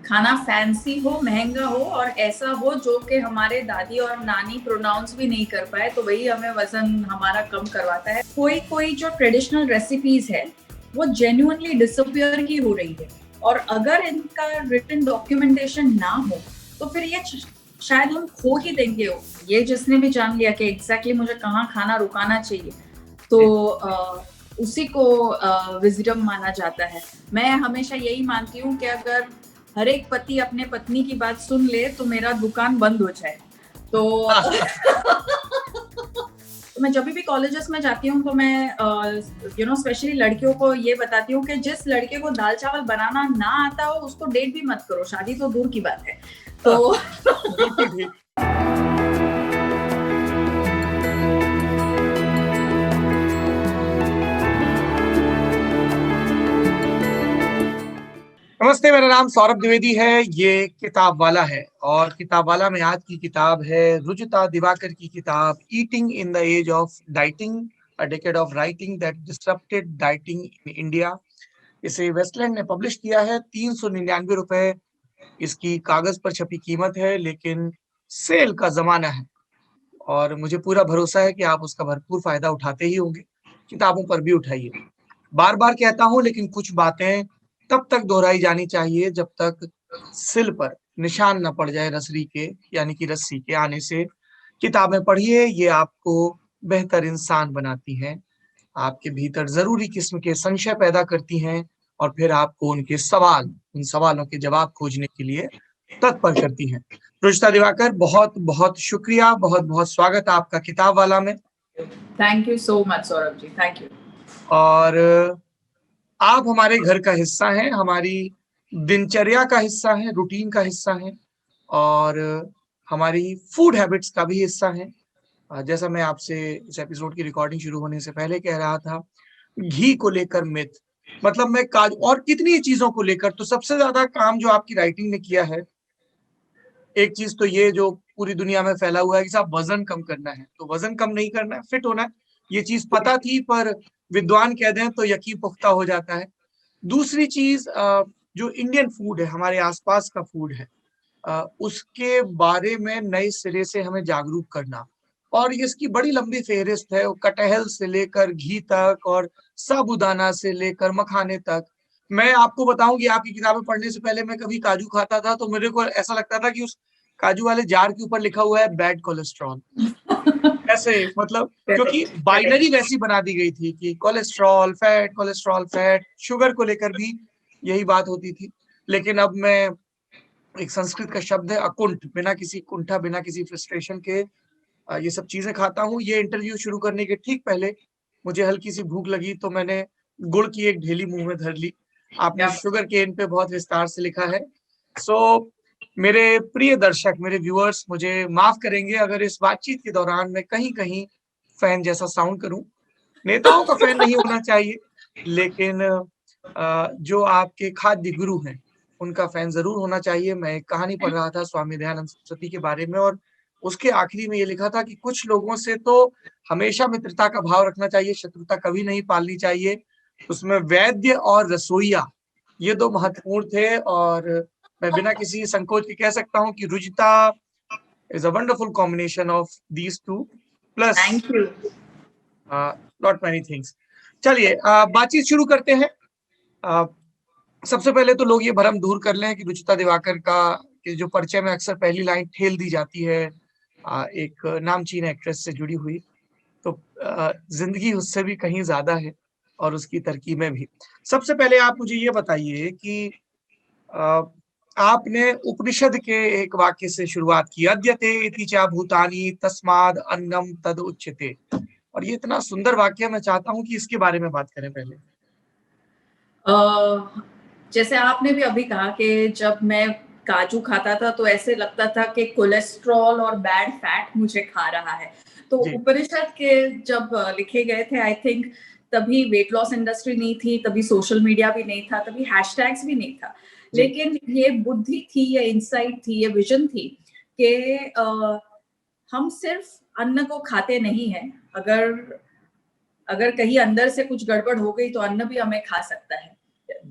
खाना फैंसी हो, महंगा हो और ऐसा हो जो कि हमारे दादी और नानी प्रोनाउंस भी नहीं कर पाए, तो वही हमें वजन हमारा कम करवाता है। कोई कोई जो ट्रेडिशनल रेसिपीज है वो जेन्युइनली डिसअपियर की हो रही है, और अगर इनका रिटन डॉक्यूमेंटेशन ना हो तो फिर ये शायद हम खो ही देंगे। ये जिसने भी जान लिया कि एग्जैक्टली मुझे कहाँ खाना रुकाना चाहिए, तो उसी को विजडम माना जाता है। मैं हमेशा यही मानती हूँ कि अगर हर एक पति अपने पत्नी की बात सुन ले तो मेरा दुकान बंद हो जाए। तो तो मैं जब भी कॉलेजेस में जाती हूँ तो मैं स्पेशली लड़कियों को ये बताती हूँ कि जिस लड़के को दाल चावल बनाना ना आता हो उसको डेट भी मत करो, शादी तो दूर की बात है। तो बिल्कुल ठीक। नमस्ते, मेरा नाम सौरभ द्विवेदी है। ये किताब वाला है और किताब वाला में आज की किताब है रुजुता दिवाकर की किताब eating in the age of dieting, a decade of writing that disrupted dieting in India. इसे वेस्टलैंड ने पब्लिश किया है। 399 रुपए इसकी कागज पर छपी कीमत है, लेकिन सेल का जमाना है और मुझे पूरा भरोसा है कि आप उसका भरपूर फायदा उठाते ही होंगे। किताबों पर भी उठाइए। बार बार कहता हूं, लेकिन कुछ बातें तब तक दोहराई जानी चाहिए जब तक सिल पर निशान न पड़ जाए रसरी के, यानी कि रस्सी के आने से। किताबें पढ़िए, ये आपको बेहतर इंसान बनाती हैं, आपके भीतर जरूरी किस्म के संशय पैदा करती हैं और फिर आपको उन सवालों के जवाब खोजने के लिए तत्पर करती हैं। रुचिता दिवाकर, बहुत बहुत शुक्रिया, बहुत बहुत स्वागत आपका किताब वाला में। Thank you so much Saurabh ji, thank you. और आप हमारे घर का हिस्सा हैं, हमारी दिनचर्या का हिस्सा हैं, रूटीन का हिस्सा हैं और हमारी फूड हैबिट्स का भी हिस्सा हैं। जैसा मैं आपसे इस एपिसोड की रिकॉर्डिंग शुरू होने से पहले कह रहा था, घी को लेकर मिथ, मतलब मैं काजू और कितनी चीजों को लेकर, तो सबसे ज्यादा काम जो आपकी राइटिंग ने किया है, एक चीज तो ये जो पूरी दुनिया में फैला हुआ है कि साहब वजन कम करना है, तो वजन कम नहीं करना है, फिट होना है। ये चीज पता थी, पर विद्वान कह दें तो यकीन पुख्ता हो जाता है। दूसरी चीज, जो इंडियन फूड है, हमारे आसपास का फूड है, उसके बारे में नए सिरे से हमें जागरूक करना। और इसकी बड़ी लंबी फेहरिस्त है, कटहल से लेकर घी तक और साबूदाना से लेकर मखाने तक। मैं आपको बताऊं कि आपकी किताबें पढ़ने से पहले मैं कभी काजू खाता था तो मेरे को ऐसा लगता था कि उस काजू वाले जार के ऊपर लिखा हुआ है बैड कोलेस्ट्रॉल। ऐसे मतलब, क्योंकि बाइनरी वैसी बना दी गई थी कि कोलेस्ट्रॉल फैट, शुगर को लेकर भी यही बात होती थी। लेकिन अब मैं, एक संस्कृत का शब्द है अकुंठ, बिना किसी कुंठा, बिना किसी फ्रस्ट्रेशन के ये सब चीजें खाता हूँ। ये इंटरव्यू शुरू करने के ठीक पहले मुझे हल्की सी भूख लगी तो मैंने गुड़ की एक ढेली मुंह में धर ली। आपने शुगर केन पे बहुत विस्तार से लिखा है। सो मेरे प्रिय दर्शक, मेरे व्यूअर्स, मुझे माफ करेंगे अगर इस बातचीत के दौरान मैं कहीं कहीं फैन जैसा साउंड करूं। नेताओं का फैन नहीं होना चाहिए, लेकिन जो आपके खाद्य गुरु हैं उनका फैन जरूर होना चाहिए। मैं एक कहानी पढ़ रहा था स्वामी दयानंद सरस्वती के बारे में, और उसके आखिरी में ये लिखा था कि कुछ लोगों से तो हमेशा मित्रता का भाव रखना चाहिए, शत्रुता कभी नहीं पालनी चाहिए। उसमें वैद्य और रसोइया, ये दो महत्वपूर्ण थे। और मैं बिना किसी संकोच के कह सकता हूँ कि Ruchita is a wonderful combination of these two, plus thank you. Not many things. चलिए बातचीत शुरू करते हैं। सबसे पहले तो लोग ये भरम दूर कर लें कि रुचिता दिवाकर का कि जो परिचय में अक्सर पहली लाइन ठेल दी जाती है एक नामचीन एक्ट्रेस से जुड़ी हुई, तो जिंदगी उससे भी कहीं ज्यादा है और उसकी तरकीबें भी। सबसे पहले आप मुझे ये बताइए कि आपने उपनिषद के एक वाक्य से शुरुआत की, अद्यते इति च भूतानि तस्माद अन्नम तद उच्यते। और ये इतना सुंदर वाक्य, मैं चाहता हूं कि इसके बारे में बात करें पहले। जैसे आपने भी अभी कहा कि जब मैं काजू खाता था तो ऐसे लगता था कि कोलेस्ट्रॉल और बैड फैट मुझे खा रहा है। तो जी उपनिषद के जब लिखे गए थे, आई थिंक तभी वेट लॉस इंडस्ट्री नहीं थी, तभी सोशल मीडिया भी नहीं था, तभी हैशटैग्स भी नहीं था। जी लेकिन ये बुद्धि थी, ये इंसाइट थी, ये विजन थी कि हम सिर्फ अन्न को खाते नहीं हैं, अगर अगर कहीं अंदर से कुछ गड़बड़ हो गई तो अन्न भी हमें खा सकता है।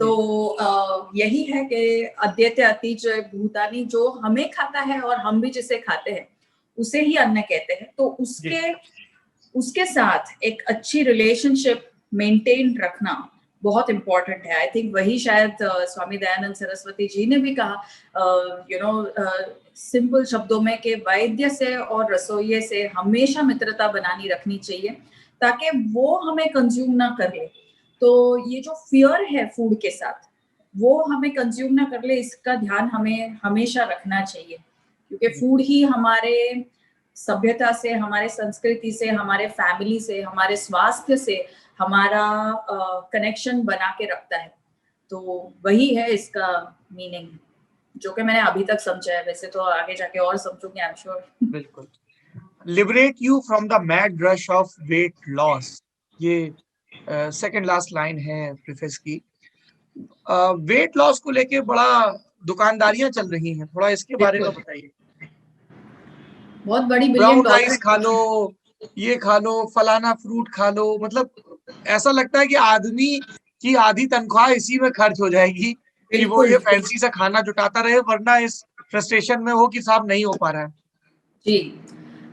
तो यही है कि अद्यते अति च भूतानि, जो हमें खाता है और हम भी जिसे खाते हैं उसे ही अन्न कहते हैं। तो उसके साथ एक अच्छी रिलेशनशिप मेंटेन रखना बहुत इंपॉर्टेंट है। आई थिंक वही शायद स्वामी दयानंद सरस्वती जी ने भी कहा, सिंपल शब्दों में, कि वैद्य से और रसोइये से हमेशा मित्रता बनानी रखनी चाहिए ताकि वो हमें कंज्यूम ना कर ले। तो ये जो फियर है फूड के साथ, वो हमें कंज्यूम ना कर ले, इसका ध्यान हमें हमेशा रखना चाहिए, क्योंकि फूड ही हमारे सभ्यता से, हमारे संस्कृति से, हमारे फैमिली से, हमारे स्वास्थ्य से हमारा कनेक्शन बना के रखता है। तो वही है इसका मीनिंग, जो कि मैंने अभी तक समझा है। वैसे तो आगे जाके और समझूंगी, आई एम श्योर। बिल्कुल। Liberate you from the mad rush of weight loss, ये सेकंड लास्ट लाइन है प्रीफेस की। वेट लॉस को लेके बड़ा दुकानदारियां चल रही हैं, थोड़ा इसके बारे में बताइए। बहुत बड़ी बिलियन ब्राउन डॉलर राइस खा लो, ये खा लो, फलाना फ्रूट खा लो, मतलब ऐसा लगता है कि आदमी की आधी तनख्वाह इसी में खर्च हो जाएगी कि वो ये फैंसी सा खाना जुटाता रहे, वरना इस फ्रस्ट्रेशन में हो कि साहब नहीं हो पा रहा है। जी,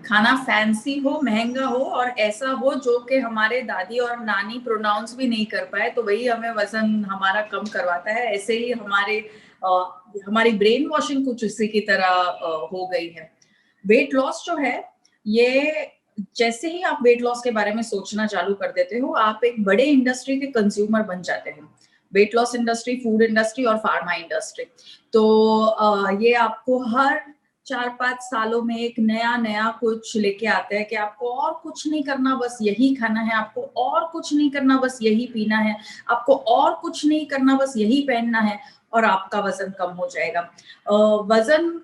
खाना फैंसी हो, महंगा हो और ऐसा हो जो कि हमारे दादी और नानी प्रोनाउंस भी नहीं कर पाए, तो वही हमें वजन हमारा कम करवाता है। ऐसे ही हमारी ब्रेन वॉशिंग कुछ इसी की तरह हो गई है। वेट लॉस जो है, ये जैसे ही आप वेट लॉस के बारे में सोचना चालू कर देते हो, आप एक बड़े इंडस्ट्री के कंज्यूमर बन जाते हैं। Weight loss industry, food industry और फार्मा इंडस्ट्री। तो ये आपको हर 4-5 सालों में एक नया कुछ लेके आते हैं कि आपको और कुछ नहीं करना, बस यही खाना है, आपको और कुछ नहीं करना, बस यही पीना है, आपको और कुछ नहीं करना, बस यही पहनना है और आपका वजन कम हो जाएगा। वजन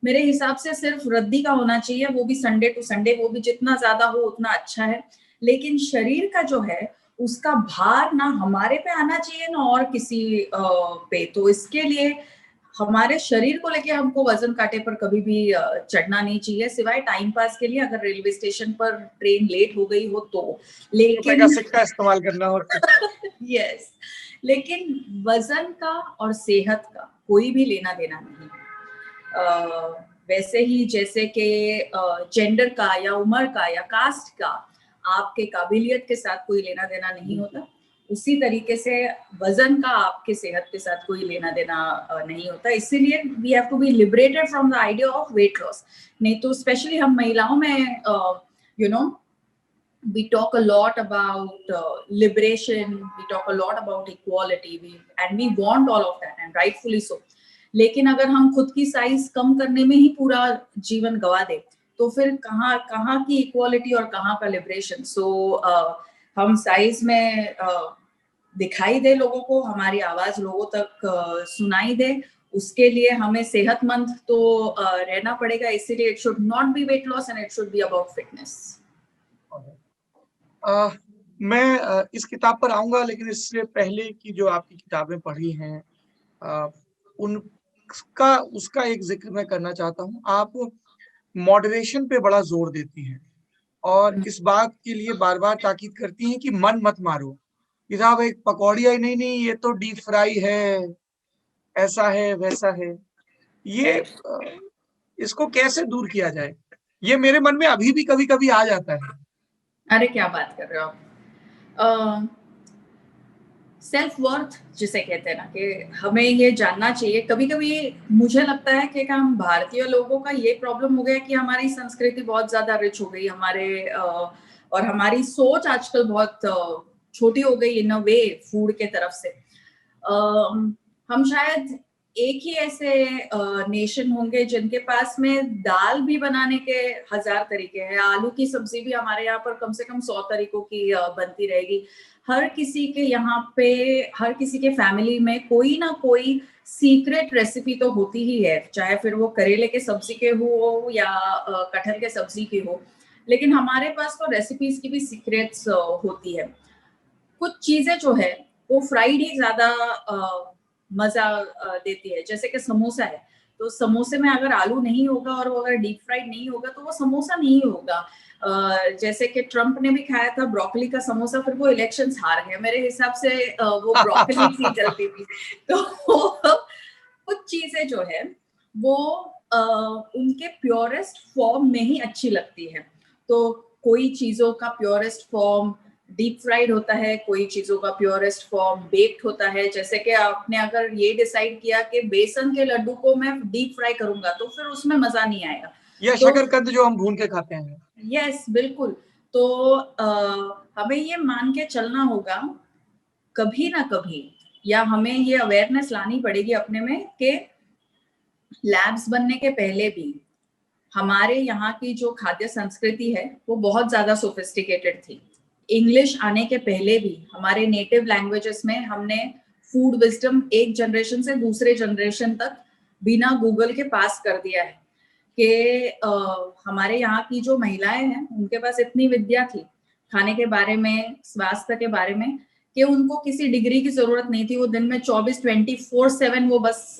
मेरे हिसाब से सिर्फ रद्दी का होना चाहिए, वो भी संडे टू संडे, वो भी जितना ज्यादा हो उतना अच्छा है। लेकिन शरीर का जो है, उसका भार ना हमारे पे आना चाहिए ना और किसी पे। तो इसके लिए हमारे शरीर को लेके हमको वजन कांटे पर कभी भी चढ़ना नहीं चाहिए, सिवाय टाइम पास के लिए, अगर रेलवे स्टेशन पर ट्रेन लेट हो गई हो तो। रुपए का लेकिन सिक्का इस्तेमाल करना और यस, लेकिन वजन का और सेहत का कोई भी लेना देना नहीं। वैसे ही जैसे कि जेंडर का या उम्र का या कास्ट का आपके काबिलियत के साथ कोई लेना देना नहीं होता, उसी तरीके से वजन का आपके सेहत के साथ कोई लेना देना नहीं होता। इसीलिए we have to be liberated from the idea of weight loss. नहीं तो स्पेशली हम महिलाओं में you know we talk a lot about liberation, we talk a lot about equality, and we want all of that, and rightfully so. लेकिन अगर हम खुद की साइज कम करने में ही पूरा जीवन गवा दे, तो फिर कहाँ की इक्वालिटी और कहाँ का लिबरेशन। सो हम साइज में दिखाई दे लोगों को, हमारी आवाज लोगों तक सुनाई दे, उसके लिए हमें सेहतमंद तो रहना पड़ेगा। इसीलिए it should not be weight loss and it should be about fitness. मैं इस किताब पर आऊंगा, लेकिन इससे पहले की जो आपकी किताबें पढ़ी हैं उनका उसका एक जिक्र मैं करना चाहता हूँ। आप मॉडरेशन पे बड़ा जोर देती हैं और इस बात के लिए बार बार ताकीद करती हैं कि मन मत मारो, कि साहब एक पकौड़ी है, नहीं नहीं ये तो डीप फ्राई है, ऐसा है वैसा है। ये इसको कैसे दूर किया जाए? ये मेरे मन में अभी भी कभी कभी आ जाता है। अरे क्या बात कर रहे हो आप। सेल्फ वर्थ जिसे कहते हैं ना, कि हमें ये जानना चाहिए। कभी कभी मुझे लगता है कि हम भारतीय लोगों का ये प्रॉब्लम हो गया कि हमारी संस्कृति बहुत ज्यादा रिच हो गई, और हमारी सोच आजकल बहुत छोटी हो गई इन अ वे फूड के तरफ से। हम शायद एक ही ऐसे नेशन होंगे जिनके पास में दाल भी बनाने के 1000 तरीके हैं। आलू की सब्जी भी हमारे यहाँ पर कम से कम 100 तरीकों की बनती रहेगी। हर किसी के यहाँ पे, हर किसी के फैमिली में कोई ना कोई सीक्रेट रेसिपी तो होती ही है, चाहे फिर वो करेले के सब्जी के हो या कटहल के सब्जी की हो। लेकिन हमारे पास तो रेसिपीज की भी सीक्रेट्स होती है। कुछ चीजें जो है वो फ्राइड ही ज्यादा मजा देती है। जैसे कि समोसा है, तो समोसे में अगर आलू नहीं होगा और वो अगर डीप फ्राइड नहीं होगा तो वो समोसा नहीं होगा। जैसे कि ट्रम्प ने भी खाया था ब्रोकली का समोसा, फिर वो इलेक्शंस हार गए। मेरे हिसाब से वो ब्रोकली थी गलती थी। तो कुछ चीजें जो है वो उनके प्योरेस्ट फॉर्म में ही अच्छी लगती है। तो कोई चीजों का प्योरेस्ट फॉर्म डीप फ्राइड होता है, कोई चीजों का प्योरेस्ट फॉर्म बेक्ड होता है। जैसे कि आपने अगर ये डिसाइड किया कि बेसन के लड्डू को मैं डीप फ्राई करूंगा तो फिर उसमें मजा नहीं आएगा। या तो शकरकंद जो हम भून के खाते हैं। यस, बिल्कुल। तो हमें ये मान के चलना होगा कभी ना कभी, या हमें ये अवेयरनेस लानी पड़ेगी अपने में कि लैब्स बनने के पहले भी हमारे यहाँ की जो खाद्य संस्कृति है वो बहुत ज्यादा सोफिस्टिकेटेड थी। इंग्लिश आने के पहले भी हमारे नेटिव लैंग्वेजेस में हमने फूड विजडम एक जनरेशन से दूसरे जनरेशन तक बिना गूगल के पास कर दिया है कि हमारे यहाँ की जो महिलाएं हैं उनके पास इतनी विद्या थी खाने के बारे में, स्वास्थ्य के बारे में, कि उनको किसी डिग्री की जरूरत नहीं थी। वो दिन में 24/7 वो बस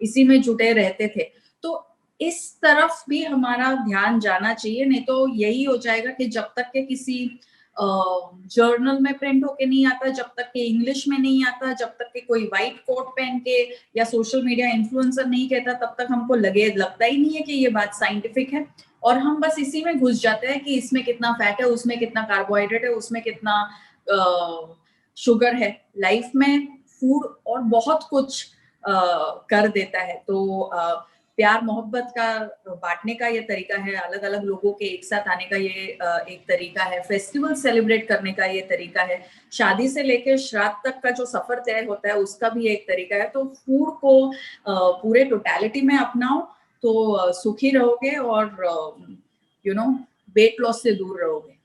इसी में जुटे रहते थे। तो इस तरफ भी हमारा ध्यान जाना चाहिए, नहीं तो यही हो जाएगा कि जब तक के किसी जर्नल में प्रिंट होके नहीं आता, जब तक के इंग्लिश में नहीं आता, जब तक के कोई व्हाइट कोट पहन के या सोशल मीडिया इन्फ्लुएंसर नहीं कहता, तब तक हमको लगता ही नहीं है कि ये बात साइंटिफिक है। और हम बस इसी में घुस जाते हैं कि इसमें कितना फैट है, उसमें कितना कार्बोहाइड्रेट है, उसमें कितना शुगर है। लाइफ में फूड और बहुत कुछ कर देता है। तो प्यार मोहब्बत का बांटने का ये तरीका है, अलग अलग लोगों के एक साथ आने का ये एक तरीका है, फेस्टिवल सेलिब्रेट करने का ये तरीका है, शादी से लेकर श्राद्ध तक का जो सफर तय होता है उसका भी एक तरीका है। तो फूड को पूरे टोटलिटी में अपनाओ तो सुखी रहोगे और वेट लॉस से दूर रहोगे।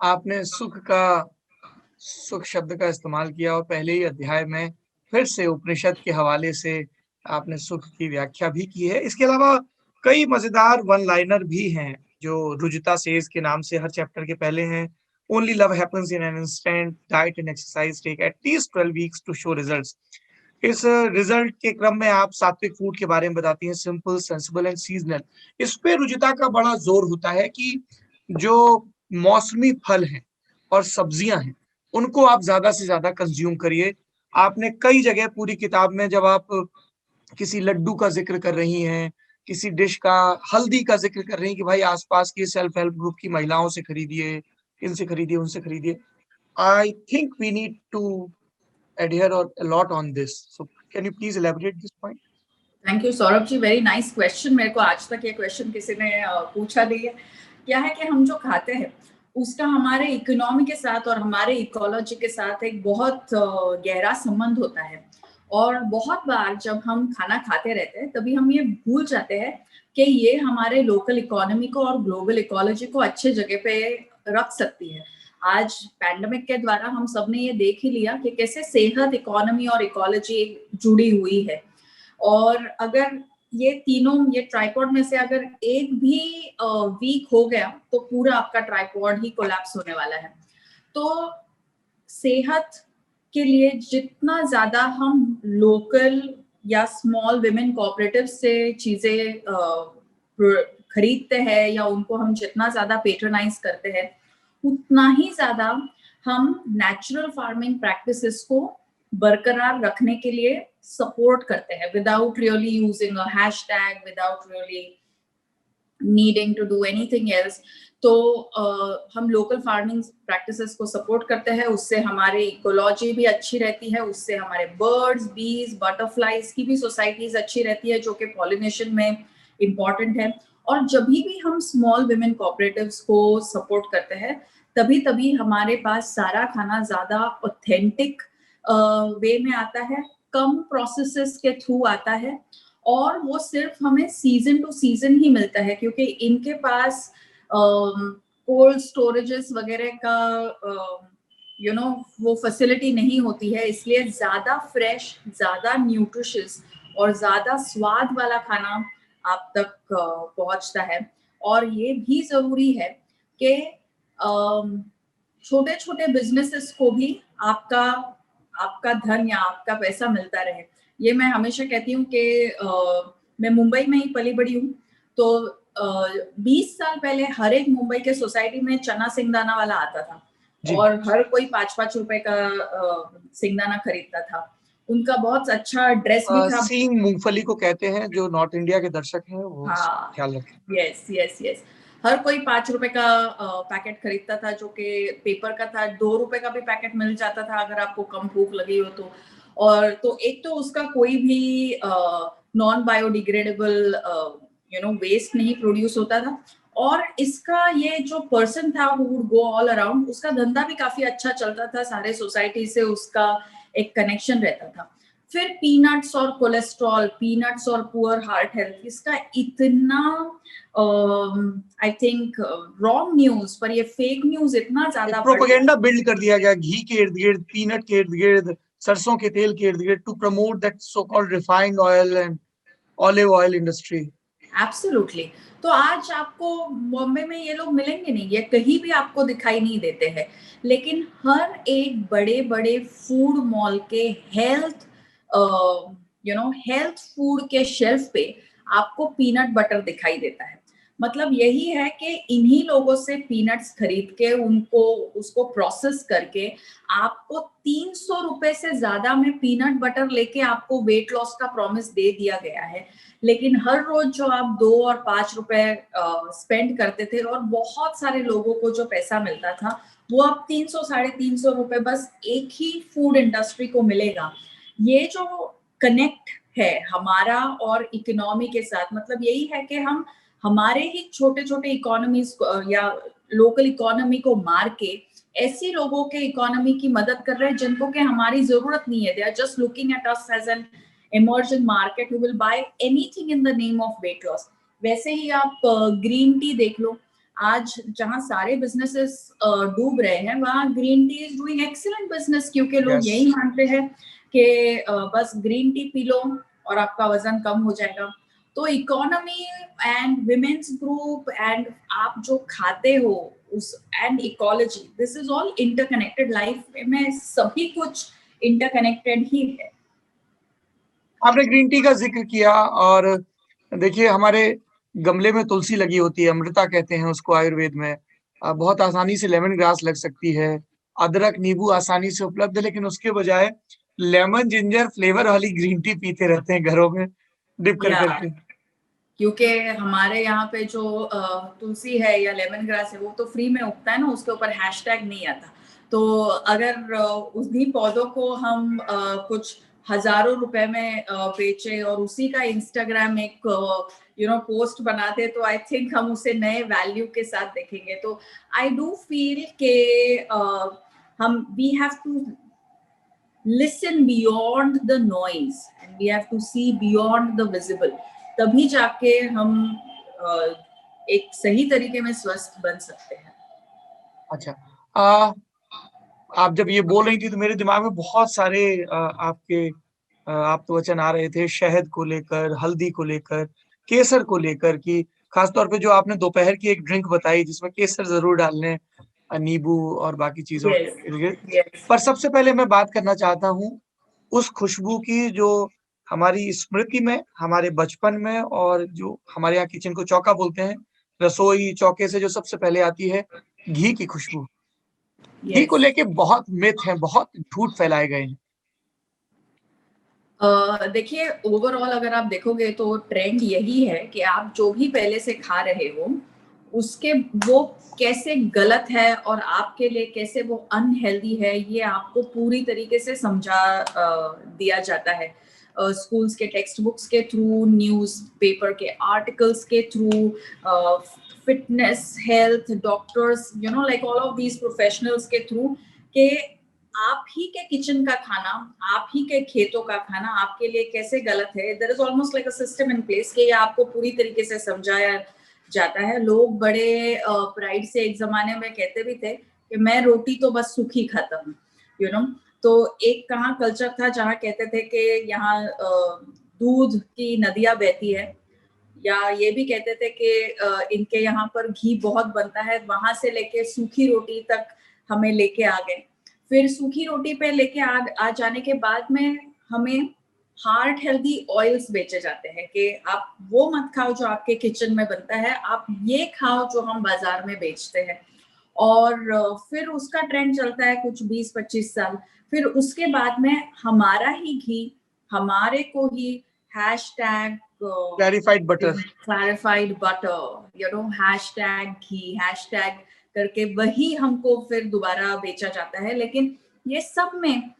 आपने सुख शब्द का इस्तेमाल किया और पहले ही अध्याय में फिर से उपनिषद के हवाले से आपने सुख की व्याख्या भी की है। इसके अलावा कई मजेदार वन लाइनर भी हैं जो रुजुता सेज के नाम से हर चैप्टर के पहले हैं। Only love happens in an instant, diet and exercise take at least 12 weeks to show results. इस रिजल्ट के क्रम में आप सात्विक फूड के बारे में बताती हैं, सिंपल, सेंसिबल एंड सीजनल। इस पे रुजुता का बड़ा जोर होता है कि जो मौसमी फल हैं और सब्जियां हैं उनको आप ज्यादा से ज्यादा कंज्यूम करिए। आपने कई जगह पूरी किताब में जब आप किसी लड्डू का जिक्र कर रही हैं, किसी डिश का, हल्दी का जिक्र कर रही हैं कि भाई आसपास की सेल्फ हेल्प ग्रुप की महिलाओं से खरीदिए, इनसे खरीदिए, उनसे खरीदिए। I think we need to adhere a lot on this. So can you please elaborate this point? Thank you Saurabh ji, very nice question. मेरे को आज तक ये क्वेश्चन किसी ने पूछा नहीं है। क्या है कि हम जो खाते हैं उसका हमारे इकोनॉमी के साथ और हमारे इकोलॉजी के साथ एक बहुत गहरा संबंध होता है। और बहुत बार जब हम खाना खाते रहते हैं तभी हम ये भूल जाते हैं कि ये हमारे लोकल इकोनॉमी को और ग्लोबल इकोलॉजी को अच्छे जगह पे रख सकती है। आज पैंडेमिक के द्वारा हम सब ने ये देख ही लिया कि कैसे सेहत, इकोनॉमी और इकोलॉजी जुड़ी हुई है। और अगर ये तीनों, ये ट्राइपॉड में से अगर एक भी वीक हो गया तो पूरा आपका ट्राइपॉड ही कोलैप्स होने वाला है। तो सेहत के लिए जितना ज्यादा हम लोकल या स्मॉल विमेन कोऑपरेटिव से चीजें खरीदते हैं या उनको हम जितना ज्यादा पेट्रोनाइज करते हैं, उतना ही ज्यादा हम नेचुरल फार्मिंग प्रैक्टिसेस को बरकरार रखने के लिए सपोर्ट करते हैं, without really using a hashtag, without really needing to do anything else. तो हम लोकल फार्मिंग प्रैक्टिसेस को सपोर्ट करते हैं, उससे हमारी इकोलॉजी भी अच्छी रहती है, उससे हमारे बर्ड्स, बीज, बटरफ्लाइज की भी सोसाइटीज अच्छी रहती है जो कि पॉलिनेशन में इम्पॉर्टेंट है। और जब भी हम स्मॉल विमेन कोऑपरेटिव्स को सपोर्ट करते हैं तभी हमारे पास सारा खाना ज्यादा ऑथेंटिक वे में आता है, कम प्रोसेसेस के थ्रू आता है और वो सिर्फ हमें सीजन टू सीजन ही मिलता है, क्योंकि इनके पास कोल्ड स्टोरेजेस वगैरह का वो फैसिलिटी नहीं होती है। इसलिए ज्यादा फ्रेश, ज्यादा न्यूट्रिशियस और ज्यादा स्वाद वाला खाना आप तक पहुंचता है। और ये भी जरूरी है कि छोटे छोटे बिजनेसेस को भी आपका धन या आपका पैसा मिलता रहे। ये मैं हमेशा कहती हूँ कि मैं मुंबई में ही पली बड़ी हूँ, तो 20 साल पहले हर एक मुंबई के सोसाइटी में चना सिंगदाना वाला आता था जी। और हर कोई 5-5 रुपए का सिंगदाना खरीदता था। उनका बहुत अच्छा ड्रेस भी था। सींग मूंगफली को कहते हैं, जो नॉर्थ इंडिया के दर्शक हैं वो हाँ, ख्याल रखें। Yes yes yes. हर कोई 5 रुपए का पैकेट खरीदता था, जो कि पेपर का था। 2 रुपए का भी पैकेट मिल जाता था अगर आपको कम भूख लगी हो तो। और तो एक तो उसका कोई भी नॉन बायोडिग्रेडेबल वेस्ट नहीं प्रोड्यूस होता था। और इसका ये जो पर्सन था who would go all around, उसका धंधा भी काफी अच्छा चलता था, सारे सोसाइटी से उसका एक कनेक्शन रहता था। फिर पीनट्स और कोलेस्ट्रॉल, पीनट्स और पुअर हार्ट हेल्थ, इसका इतना आई थिंक रॉन्ग न्यूज, पर ये फेक न्यूज इतना एक ज्यादा बढ़ गया। प्रोपेगेंडा बिल्ड कर दिया गया घी के इर्द गिर्द, पीनट के इर्द गिर्द, सरसों के तेल के इर्द गिर्द, to promote that so called refined oil and olive oil industry. Absolutely. तो आज आपको बॉम्बे में ये लोग मिलेंगे नहीं, ये कहीं भी आपको दिखाई नहीं देते हैं। लेकिन हर एक बड़े बड़े फूड मॉल के हेल्थ हेल्थ फूड के शेल्फ पे आपको पीनट बटर दिखाई देता है। मतलब यही है कि इन्हीं लोगों से पीनट्स खरीद के उनको उसको प्रोसेस करके आपको 300 रुपए से ज्यादा में पीनट बटर लेके आपको वेट लॉस का प्रॉमिस दे दिया गया है। लेकिन हर रोज जो आप 2 और 5 रुपए स्पेंड करते थे और बहुत सारे लोगों को जो पैसा मिलता था, वो अब 300-350 रुपए बस एक ही फूड इंडस्ट्री को मिलेगा। ये जो कनेक्ट है हमारा और इकोनॉमी के साथ, मतलब यही है कि हम हमारे ही छोटे छोटे इकोनॉमीज या लोकल इकोनॉमी को मार के ऐसी लोगों के इकोनॉमी की मदद कर रहे हैं जिनको के हमारी जरूरत नहीं है। They are just looking at us as an emerging market who will buy anything in the name of weight loss। वैसे ही आप ग्रीन टी देख लो, आज जहां सारे बिजनेसेस डूब रहे हैं, वहां green tea is doing excellent business, क्योंकि लोग यही मानते हैं कि बस ग्रीन टी पी लो और आपका वजन कम हो जाएगा। तो economy and women's group and आप जो खाते हो उस and ecology, this is all interconnected. Life में सभी कुछ इंटरकनेक्टेड ही है। आपने ग्रीन टी का जिक्र किया, और देखिए हमारे गमले में तुलसी लगी होती है, अमृता कहते हैं उसको आयुर्वेद में। बहुत आसानी से लेमन ग्रास लग सकती है, अदरक नींबू आसानी से उपलब्ध है, लेकिन उसके बजाय लेमन जिंजर फ्लेवर वाली ग्रीन टी पीते रहते हैं घरों में डिप कर या करके। क्योंकि हमारे यहाँ पे जो तुलसी है या लेमन ग्रास है, वो तो फ्री में उगता है ना, उसके ऊपर हैशटैग नहीं आता। तो अगर उन्हीं पौधों को हम कुछ हजारों रुपए में बेचे और उसी का इंस्टाग्राम एक पोस्ट बनाते, तो आई थिंक हम उसे नए वैल्यू के साथ देखेंगे। तो आई डू फील के हम we have to listen beyond the noise and we have to see beyond the visible। तभी जाके हम एक सही तरीके में स्वस्थ बन सकते हैं। अच्छा, आप जब ये बोल रही थी तो मेरे दिमाग में बहुत सारे आपके आप तो वचन आ रहे थे, शहद को लेकर, हल्दी को लेकर, केसर को लेकर, कि खासतौर पे जो आपने दोपहर की एक ड्रिंक बताई जिसमें केसर जरूर डालने, नींबू और बाकी चीजों के यस इर्द गिर्द। यस। पर सबसे पहले मैं बात करना चाहता हूँ उस खुशबू की जो हमारी स्मृति में, हमारे बचपन में, और जो हमारे यहाँ किचन को चौका बोलते हैं, रसोई चौके से जो सबसे पहले आती है, घी की खुशबू। घी को यस। लेके बहुत मिथ हैं, बहुत झूठ फैलाए गए हैं। देखिए, ओवरऑल अगर आप देखोगे तो ट्रेंड यही है कि आप जो भी पहले से खा रहे हो उसके वो कैसे गलत है और आपके लिए कैसे वो अनहेल्दी है, ये आपको पूरी तरीके से समझा दिया जाता है। स्कूल्स के टेक्स्ट बुक्स के थ्रू, न्यूज पेपर के आर्टिकल्स के through, fitness health doctors, like all of these professionals के थ्रू, के आप ही के किचन का खाना, आप ही के खेतों का खाना आपके लिए कैसे गलत है। There is almost like a system in place कि ये आपको पूरी तरीके से समझाया जाता है। लोग बड़े प्राइड से एक जमाने में कहते भी थे कि मैं रोटी तो बस सूखी खाता हूँ, तो एक कहाँ कल्चर था जहाँ कहते थे कि यहाँ दूध की नदियां बहती है, या ये भी कहते थे कि इनके यहाँ पर घी बहुत बनता है, वहां से लेके सूखी रोटी तक हमें लेके आ गए। फिर सूखी रोटी पे लेके आ जाने के बाद में हमें हार्ट हेल्दी ऑयल्स बेचे जाते हैं कि आप वो मत खाओ जो आपके किचन में बनता है, आप ये खाओ जो हम बाजार में बेचते हैं। और फिर उसका ट्रेंड चलता है कुछ 20-25 साल, फिर उसके बाद में हमारा ही घी, हमारे को ही hashtag clarified butter, clarified butter, hashtag ghee, hashtag करके वही हमको फिर दोबारा बेचा जाता है। लेकिन ये सब में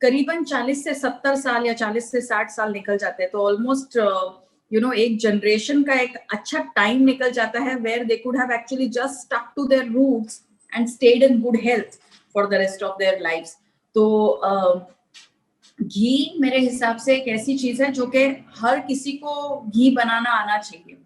करीबन 40 से 70 साल या 40 से 60 साल निकल जाते हैं, तो ऑलमोस्ट एक जनरेशन का एक अच्छा टाइम निकल जाता है where they could have actually just stuck to their roots and stayed in good health for the rest of their lives. तो घी मेरे हिसाब से एक ऐसी चीज है जो कि हर किसी को घी बनाना आना चाहिए,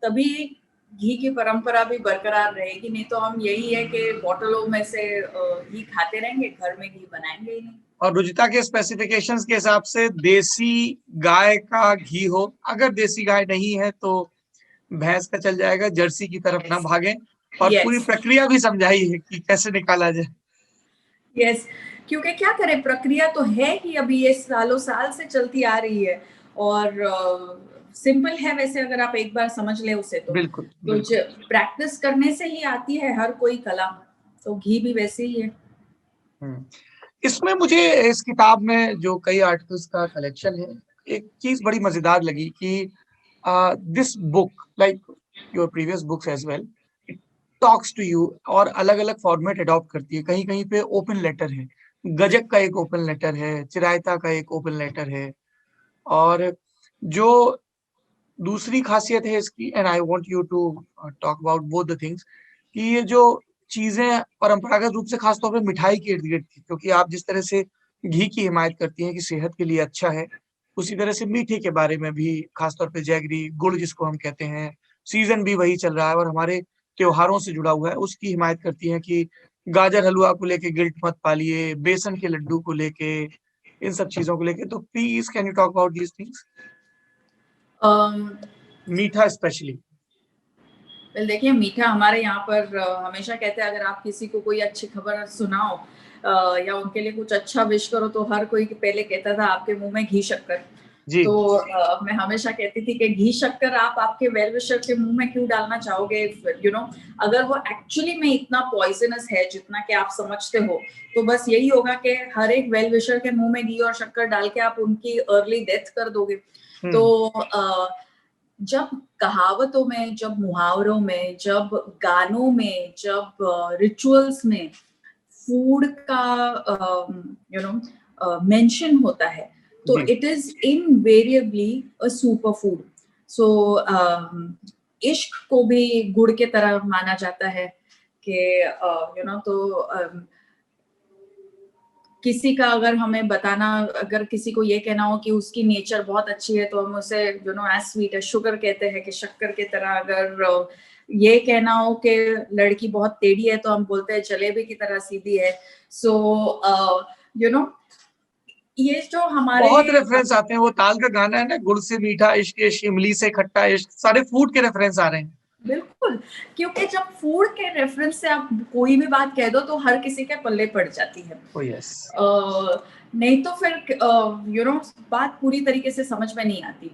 तभी घी की परंपरा भी बरकरार रहेगी। नहीं तो हम यही है कि बोतलों में से घी खाते रहेंगे, घर में घी बनाएंगे ही नहीं। और रुचिता के स्पेसिफिकेशंस के हिसाब से देसी गाय का घी हो, अगर देसी गाय नहीं है तो भैंस का चल जाएगा, जर्सी की तरफ ना भागें। और पूरी प्रक्रिया भी समझाई है कि कैसे निकाला जाए। यस, क्योंकि क्या करें, प्रक्रिया तो है ही, अभी ये सालों साल से चलती आ रही है और सिंपल है वैसे, अगर आप एक बार समझ ले उसे तो बिल्कुल, तो प्रैक्टिस करने से ही आती है हर कोई कला, तो घी भी वैसे ही है। इसमें मुझे इस किताब में जो कई आर्टिकल्स का कलेक्शन है, एक चीज बड़ी मजेदार लगी कि this book like your previous books as well, it talks to you, और अलग अलग फॉर्मेट अडॉप्ट करती है। कहीं कहीं पे ओपन लेटर है, गजक का एक ओपन लेटर है, चिरायता का एक ओपन लेटर है। और जो दूसरी खासियत है इसकी, and I want you to talk about both the things, कि ये जो चीजें परंपरागत रूप से खासतौर पर मिठाई के इर्द गिर्द थी, क्योंकि आप जिस तरह से घी की हिमायत करती हैं कि सेहत के लिए अच्छा है, उसी तरह से मीठे के बारे में भी, खासतौर पे जैगरी गुड़ जिसको हम कहते हैं, सीजन भी वही चल रहा है और हमारे त्योहारों से जुड़ा हुआ है, उसकी हिमायत करती हैं कि गाजर हलवा को लेके गिल्ट मत पालिए, बेसन के लड्डू को लेके, इन सब चीजों को लेके। तो please can you talk about these things, मीठा स्पेशली। वेल देखिए, मीठा हमारे यहाँ पर हमेशा कहते हैं अगर आप किसी को कोई अच्छी खबर सुनाओ या उनके लिए कुछ अच्छा विश करो तो हर कोई पहले कहता था आपके मुंह में घी शक्कर। तो मैं हमेशा कहती थी कि घी शक्कर आप आपके वेल विशर के मुंह में क्यों डालना चाहोगे, अगर वो एक्चुअली में इतना पॉइजनस है जितना कि आप समझते हो, तो बस यही होगा कि हर एक वेल विशर के मुंह में घी और शक्कर डाल के आप उनकी अर्ली डेथ कर दोगे। तो जब कहावतों में, जब मुहावरों में, जब गानों में, जब रिचुअल्स में फूड का मेंशन होता है, तो it is invariably a super food. So इश्क को भी गुड़ के तरह माना जाता है कि तो किसी का अगर हमें बताना, अगर किसी को ये कहना हो कि उसकी नेचर बहुत अच्छी है तो हम उसे एज स्वीट एज शुगर कहते हैं, कि शक्कर की तरह। अगर ये कहना हो कि लड़की बहुत टेढ़ी है तो हम बोलते हैं जलेबी की तरह सीधी है। सो ये जो हमारे बहुत रेफरेंस आते हैं, वो ताल का गाना है ना, गुड़ से मीठा इश्क, इश्क इमली से खट्टा इश्क, सारे फूड के रेफरेंस आ रहे हैं। बिल्कुल, क्योंकि जब फूड के रेफरेंस से आप कोई भी बात कह दो तो हर किसी के पल्ले पड़ जाती है। yes. नहीं तो फिर बात पूरी तरीके से समझ में नहीं आती।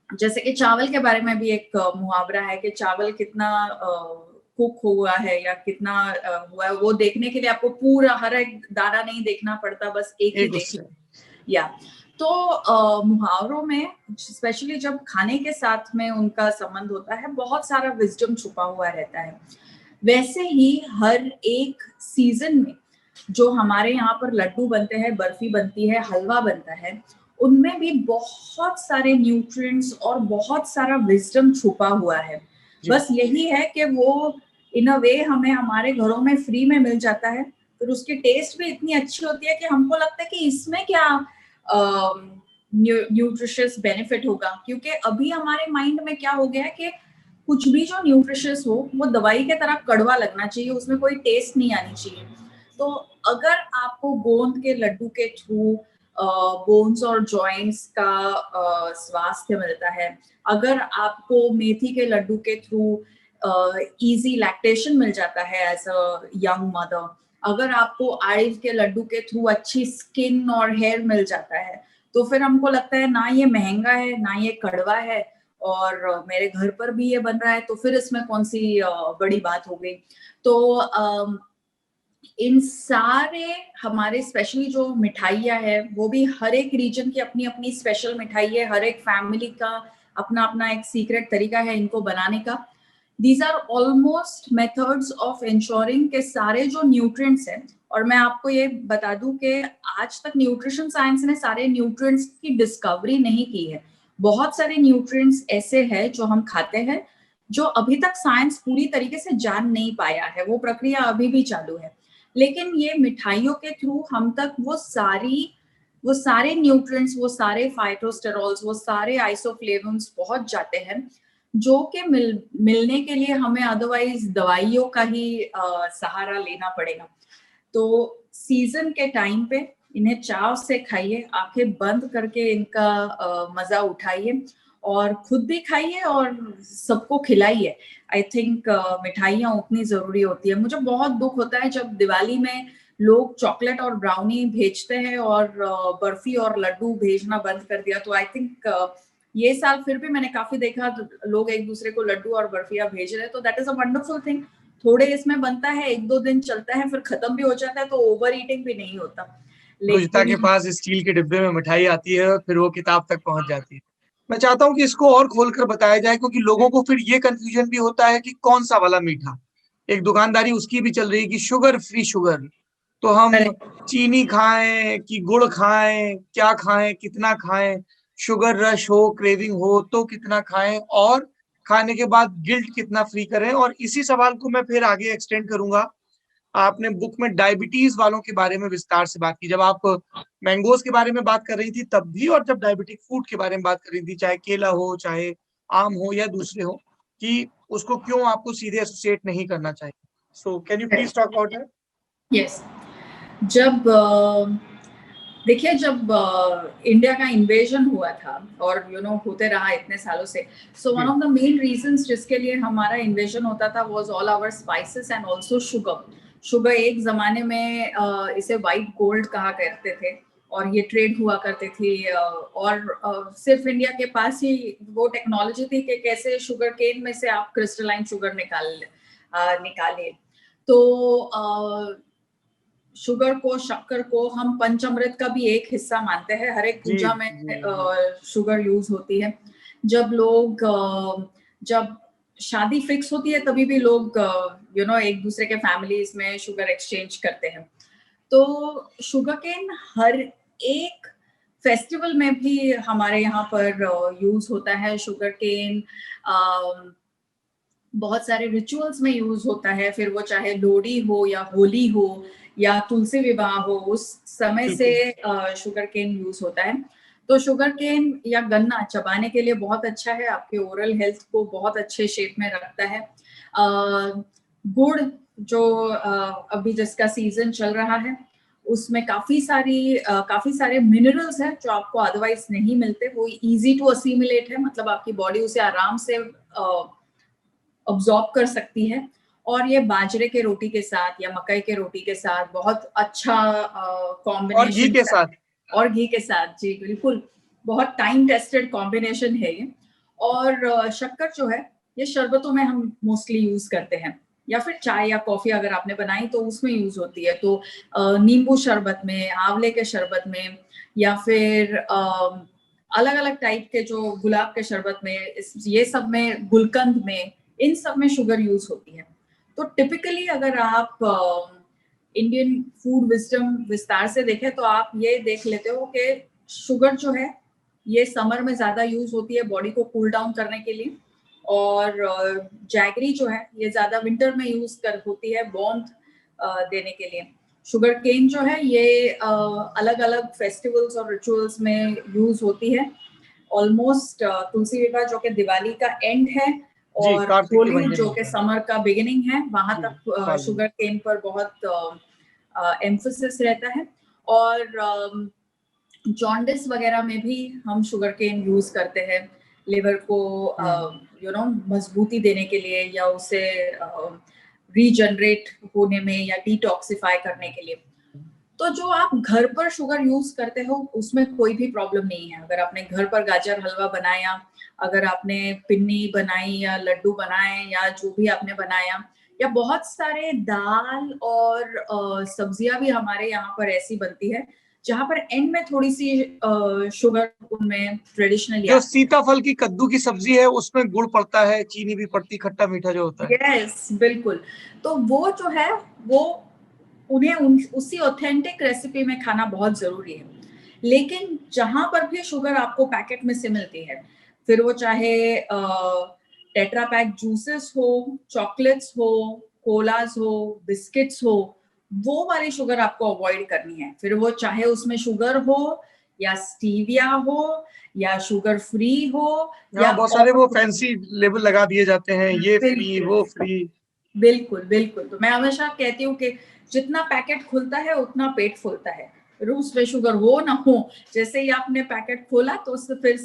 जैसे कि चावल के बारे में भी एक मुहावरा है कि चावल कितना कुक हुआ है या कितना हुआ है, वो देखने के लिए आपको पूरा हर एक दाना नहीं देखना पड़ता, बस एक ही देखना। या तो मुहावरों में स्पेशली जब खाने के साथ में उनका संबंध होता है, बहुत सारा विजडम छुपा हुआ रहता है। वैसे ही हर एक सीजन में जो हमारे यहाँ पर लड्डू बनते हैं, बर्फी बनती है, हलवा बनता है, उनमें भी बहुत सारे न्यूट्रिएंट्स और बहुत सारा विजडम छुपा हुआ है। बस यही है कि वो इन अ वे हमें हमारे घरों में फ्री में मिल जाता है, फिर उसकी टेस्ट भी इतनी अच्छी होती है कि हमको लगता है कि इसमें क्या न्यूट्रिशियस बेनिफिट होगा। क्योंकि अभी हमारे माइंड में क्या हो गया है कि कुछ भी जो न्यूट्रिशियस हो वो दवाई के तरह कड़वा लगना चाहिए, उसमें कोई टेस्ट नहीं आनी चाहिए। तो अगर आपको गोंद के लड्डू के थ्रू बोन्स और जॉइंट्स का स्वास्थ्य मिलता है, अगर आपको मेथी के लड्डू के थ्रू इजी लैक्टेशन मिल जाता है एज अ यंग मदर, अगर आपको आइव के लड्डू के थ्रू अच्छी स्किन और हेयर मिल जाता है, तो फिर हमको लगता है ना ये महंगा है ना ये कड़वा है, और मेरे घर पर भी ये बन रहा है, तो फिर इसमें कौन सी बड़ी बात हो गई। तो इन सारे हमारे स्पेशली जो मिठाइयाँ है, वो भी हर एक रीजन की अपनी अपनी स्पेशल मिठाई है, हर एक फैमिली का अपना अपना एक सीक्रेट तरीका है इनको बनाने का। These are almost methods of ensuring के सारे जो न्यूट्रिएंट्स हैं, और मैं आपको ये बता दूं कि आज तक न्यूट्रिशन साइंस ने सारे न्यूट्रिएंट्स की डिस्कवरी नहीं की है। बहुत सारे न्यूट्रिएंट्स ऐसे हैं जो हम खाते हैं, जो अभी तक साइंस पूरी तरीके से जान नहीं पाया है, वो प्रक्रिया अभी भी चालू है। लेकिन ये मिठाइयों के थ्रू हम तक वो सारे न्यूट्रिएंट्स, वो सारे फाइटोस्टेरॉल्स, वो सारे आइसोफ्लेवोन्स पहुंच जाते हैं, जो कि मिलने के लिए हमें अदरवाइज दवाइयों का ही सहारा लेना पड़ेगा। तो सीजन के टाइम पे इन्हें चाव से खाइए, आंखें बंद करके इनका मजा उठाइए, और खुद भी खाइए और सबको खिलाइए। आई थिंक मिठाइयाँ उतनी जरूरी होती है। मुझे बहुत दुख होता है जब दिवाली में लोग चॉकलेट और ब्राउनी भेजते हैं और बर्फी और लड्डू भेजना बंद कर दिया। तो आई थिंक ये साल फिर भी मैंने काफी देखा लोग एक दूसरे को लड्डू और बर्फियां भेज रहे हैं, तो that is a wonderful thing. थोड़े इसमें बनता है, 1-2 दिन चलता है, फिर खत्म भी हो जाता है, तो ओवर ईटिंग भी नहीं होता। रुचिता के लेकिन पास स्टील के डिब्बे में मिठाई आती है और फिर वो किताब तक पहुंच जाती है। मैं चाहता हूँ कि इसको और खोलकर बताया जाए, क्योंकि लोगों को फिर ये कंफ्यूजन भी होता है कि कौन सा वाला मीठा। एक दुकानदारी उसकी भी चल रही है कि शुगर फ्री शुगर, तो हम चीनी खाएं कि गुड़ खाएं, क्या खाएं, कितना खाएं, शुगर रश हो, क्रेविंग हो तो कितना खाएं, और खाने के बाद गिल्ट कितना फ्री करें। और इसी सवाल को मैं फिर आगे एक्सटेंड करूंगा। आपने बुक में डायबिटीज वालों के बारे में विस्तार से बात की, जब आप मैंगोज के बारे में बात कर रही थी तब भी, और जब डायबिटिक फूड के बारे में बात कर रही थी, चाहे केला हो, चाहे आम हो या दूसरे हो, कि उसको क्यों आपको सीधे एसोसिएट नहीं करना चाहिए। So can you please talk about that? Yes, जब देखिए, जब इंडिया का इन्वेजन हुआ था और होते रहा इतने सालों से, so one of the main reasons जिसके लिए हमारा इन्वेजन होता था was all our spices and also sugar. Sugar एक जमाने में इसे वाइट गोल्ड कहा करते थे, और ये ट्रेड हुआ करती थी, और सिर्फ इंडिया के पास ही वो टेक्नोलॉजी थी कि कैसे शुगर केन में से आप क्रिस्टलाइन शुगर निकाले। तो शुगर को, शक्कर को हम पंचामृत का भी एक हिस्सा मानते हैं। हर एक पूजा में शुगर यूज होती है। जब शादी फिक्स होती है तभी भी लोग एक दूसरे के फैमिलीज में शुगर एक्सचेंज करते हैं। तो शुगर केन हर एक फेस्टिवल में भी हमारे यहाँ पर यूज होता है। शुगर केन बहुत सारे रिचुअल्स में यूज होता है, फिर वो चाहे लोहड़ी हो या होली हो या तुलसी विवाह हो, उस समय से शुगर केन यूज होता है। तो शुगर केन या गन्ना चबाने के लिए बहुत अच्छा है, आपके ओरल हेल्थ को बहुत अच्छे शेप में रखता है। गुड़ जो अभी जिसका सीजन चल रहा है, उसमें काफी सारे मिनरल्स हैं जो आपको अदरवाइज नहीं मिलते। वो इजी टू असीमिलेट है, मतलब आपकी बॉडी उसे आराम से अब्सॉर्ब कर सकती है। और ये बाजरे के रोटी के साथ या मकई के रोटी के साथ बहुत अच्छा कॉम्बिनेशन, और घी के साथ, और घी के साथ, जी बिल्कुल, बहुत टाइम टेस्टेड कॉम्बिनेशन है ये। और शक्कर जो है, ये शरबतों में हम मोस्टली यूज करते हैं, या फिर चाय या कॉफी अगर आपने बनाई तो उसमें यूज होती है। तो नींबू शरबत में, आंवले के शरबत में, या फिर अलग अलग टाइप के जो गुलाब के शरबत में, ये सब में, गुलकंद में, इन सब में शुगर यूज होती है। तो टिपिकली अगर आप इंडियन फूड विजडम विस्तार से देखें तो आप ये देख लेते हो कि शुगर जो है ये समर में ज्यादा यूज होती है बॉडी को कूल डाउन करने के लिए, और जैगरी जो है ये ज्यादा विंटर में यूज होती है वार्मथ देने के लिए। शुगर केन जो है ये अलग अलग फेस्टिवल्स और रिचुअल्स में यूज होती है। ऑलमोस्ट तुलसी विवाह जो कि दिवाली का एंड है, और होली जो कि समर का बिगिनिंग है, वहां तक शुगर केन पर बहुत एम्फोसिस रहता है। और जॉन्डिस वगैरह में भी हम शुगर केन यूज करते हैं, लिवर को मजबूती देने के लिए, या उसे रीजनरेट होने में या डिटॉक्सिफाई करने के लिए। तो जो आप घर पर शुगर यूज करते हो उसमें कोई भी प्रॉब्लम नहीं है। अगर आपने घर पर गाजर हलवा बनाया, अगर आपने पिन्नी बनाई या लड्डू बनाए या जो भी आपने बनाया, या बहुत सारे दाल और सब्जियां भी हमारे यहाँ पर ऐसी बनती है जहां पर एंड में थोड़ी सी शुगर उनमें ट्रेडिशनली जो आती है। सीताफल की कद्दू की सब्जी है उसमें गुड़ पड़ता है, चीनी भी पड़ती, खट्टा मीठा जो होता है। यस, बिल्कुल। तो वो जो है वो उन्हें उसी ऑथेंटिक रेसिपी में खाना बहुत जरूरी है। लेकिन जहां पर भी शुगर आपको पैकेट में से मिलती है, फिर वो चाहे टेट्रा पैक जूसेस हो, चॉकलेट्स हो, कोलाज हो, बिस्किट्स हो, वो वाली शुगर आपको अवॉइड करनी है। फिर वो चाहे उसमें शुगर हो या स्टीविया हो या शुगर फ्री हो या हाँ, बहुत सारे और वो फैंसी लेबल लगा दिए जाते हैं, ये फ्री बिल्कुल वो फ्री। बिल्कुल बिल्कुल। तो मैं हमेशा कहती हूँ कि जितना पैकेट खुलता है उतना पेट फूलता है, रूस पे शुगर हो ना हो, जैसे ही आपने पैकेट खोला तो उससे फिर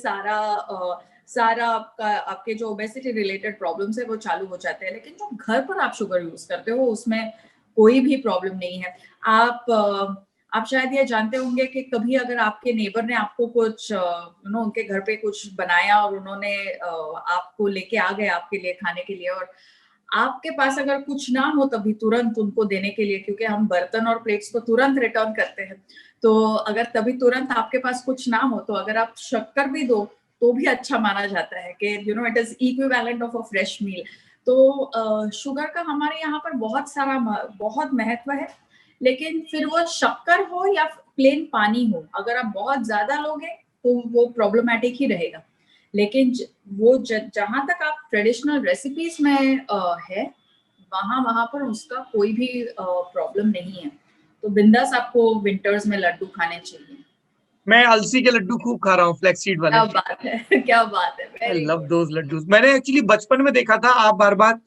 सारा आपके जो ओबेसिटी रिलेटेड प्रॉब्लम्स है वो चालू हो जाते हैं। लेकिन जो घर पर आप शुगर यूज करते हो उसमें कोई भी प्रॉब्लम नहीं है। आप शायद ये जानते होंगे कि कभी अगर आपके नेबर ने आपको कुछ उनके घर पे कुछ बनाया और उन्होंने आपको लेके आ गए आपके लिए खाने के लिए, और आपके पास अगर कुछ ना हो तभी तुरंत उनको देने के लिए, क्योंकि हम बर्तन और प्लेट्स को तुरंत रिटर्न करते हैं, तो अगर तभी तुरंत आपके पास कुछ ना हो तो अगर आप शक्कर भी दो तो भी अच्छा माना जाता है कि it is equivalent of a fresh meal. तो शुगर का हमारे यहाँ पर बहुत महत्व है। लेकिन फिर वो शक्कर हो या प्लेन पानी हो, अगर आप बहुत ज्यादा लोगे तो वो प्रॉब्लमैटिक ही रहेगा। लेकिन जहां तक आप ट्रेडिशनल रेसिपीज में है, वहां पर उसका कोई भी प्रॉब्लम नहीं है। तो बिंदास आपको विंटर्स में लड्डू खाने चाहिए। मैं अलसी के लड्डू खूब खा रहा हूँ, फ्लैक्स सीड वाले। क्या बात है क्या बात है, I very love good. Those laddoos. मैंने एक्चुअली बचपन में देखा था, आप बार बार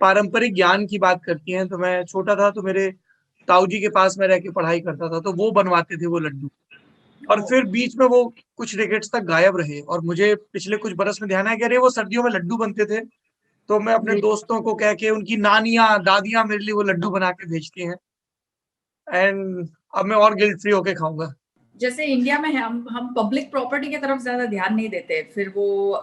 पारंपरिक ज्ञान की बात करती हैं, तो मैं छोटा था तो मेरे ताऊ जी के पास में रह के पढ़ाई करता था, तो वो बनवाते थे वो लड्डू। और फिर बीच में वो कुछ डिकेट्स तक गायब रहे, और मुझे पिछले कुछ बरस में ध्यान है कि अरे वो सर्दियों में लड्डू बनते थे, तो मैं अपने दोस्तों को कह के उनकी नानियां दादियां मेरे लिए वो लड्डू बना के भेजती हैं, एंड अब मैं और गिल्ट फ्री होके खाऊंगा। जैसे इंडिया में है, हम पब्लिक प्रॉपर्टी की तरफ ज्यादा ध्यान नहीं देते। फिर वो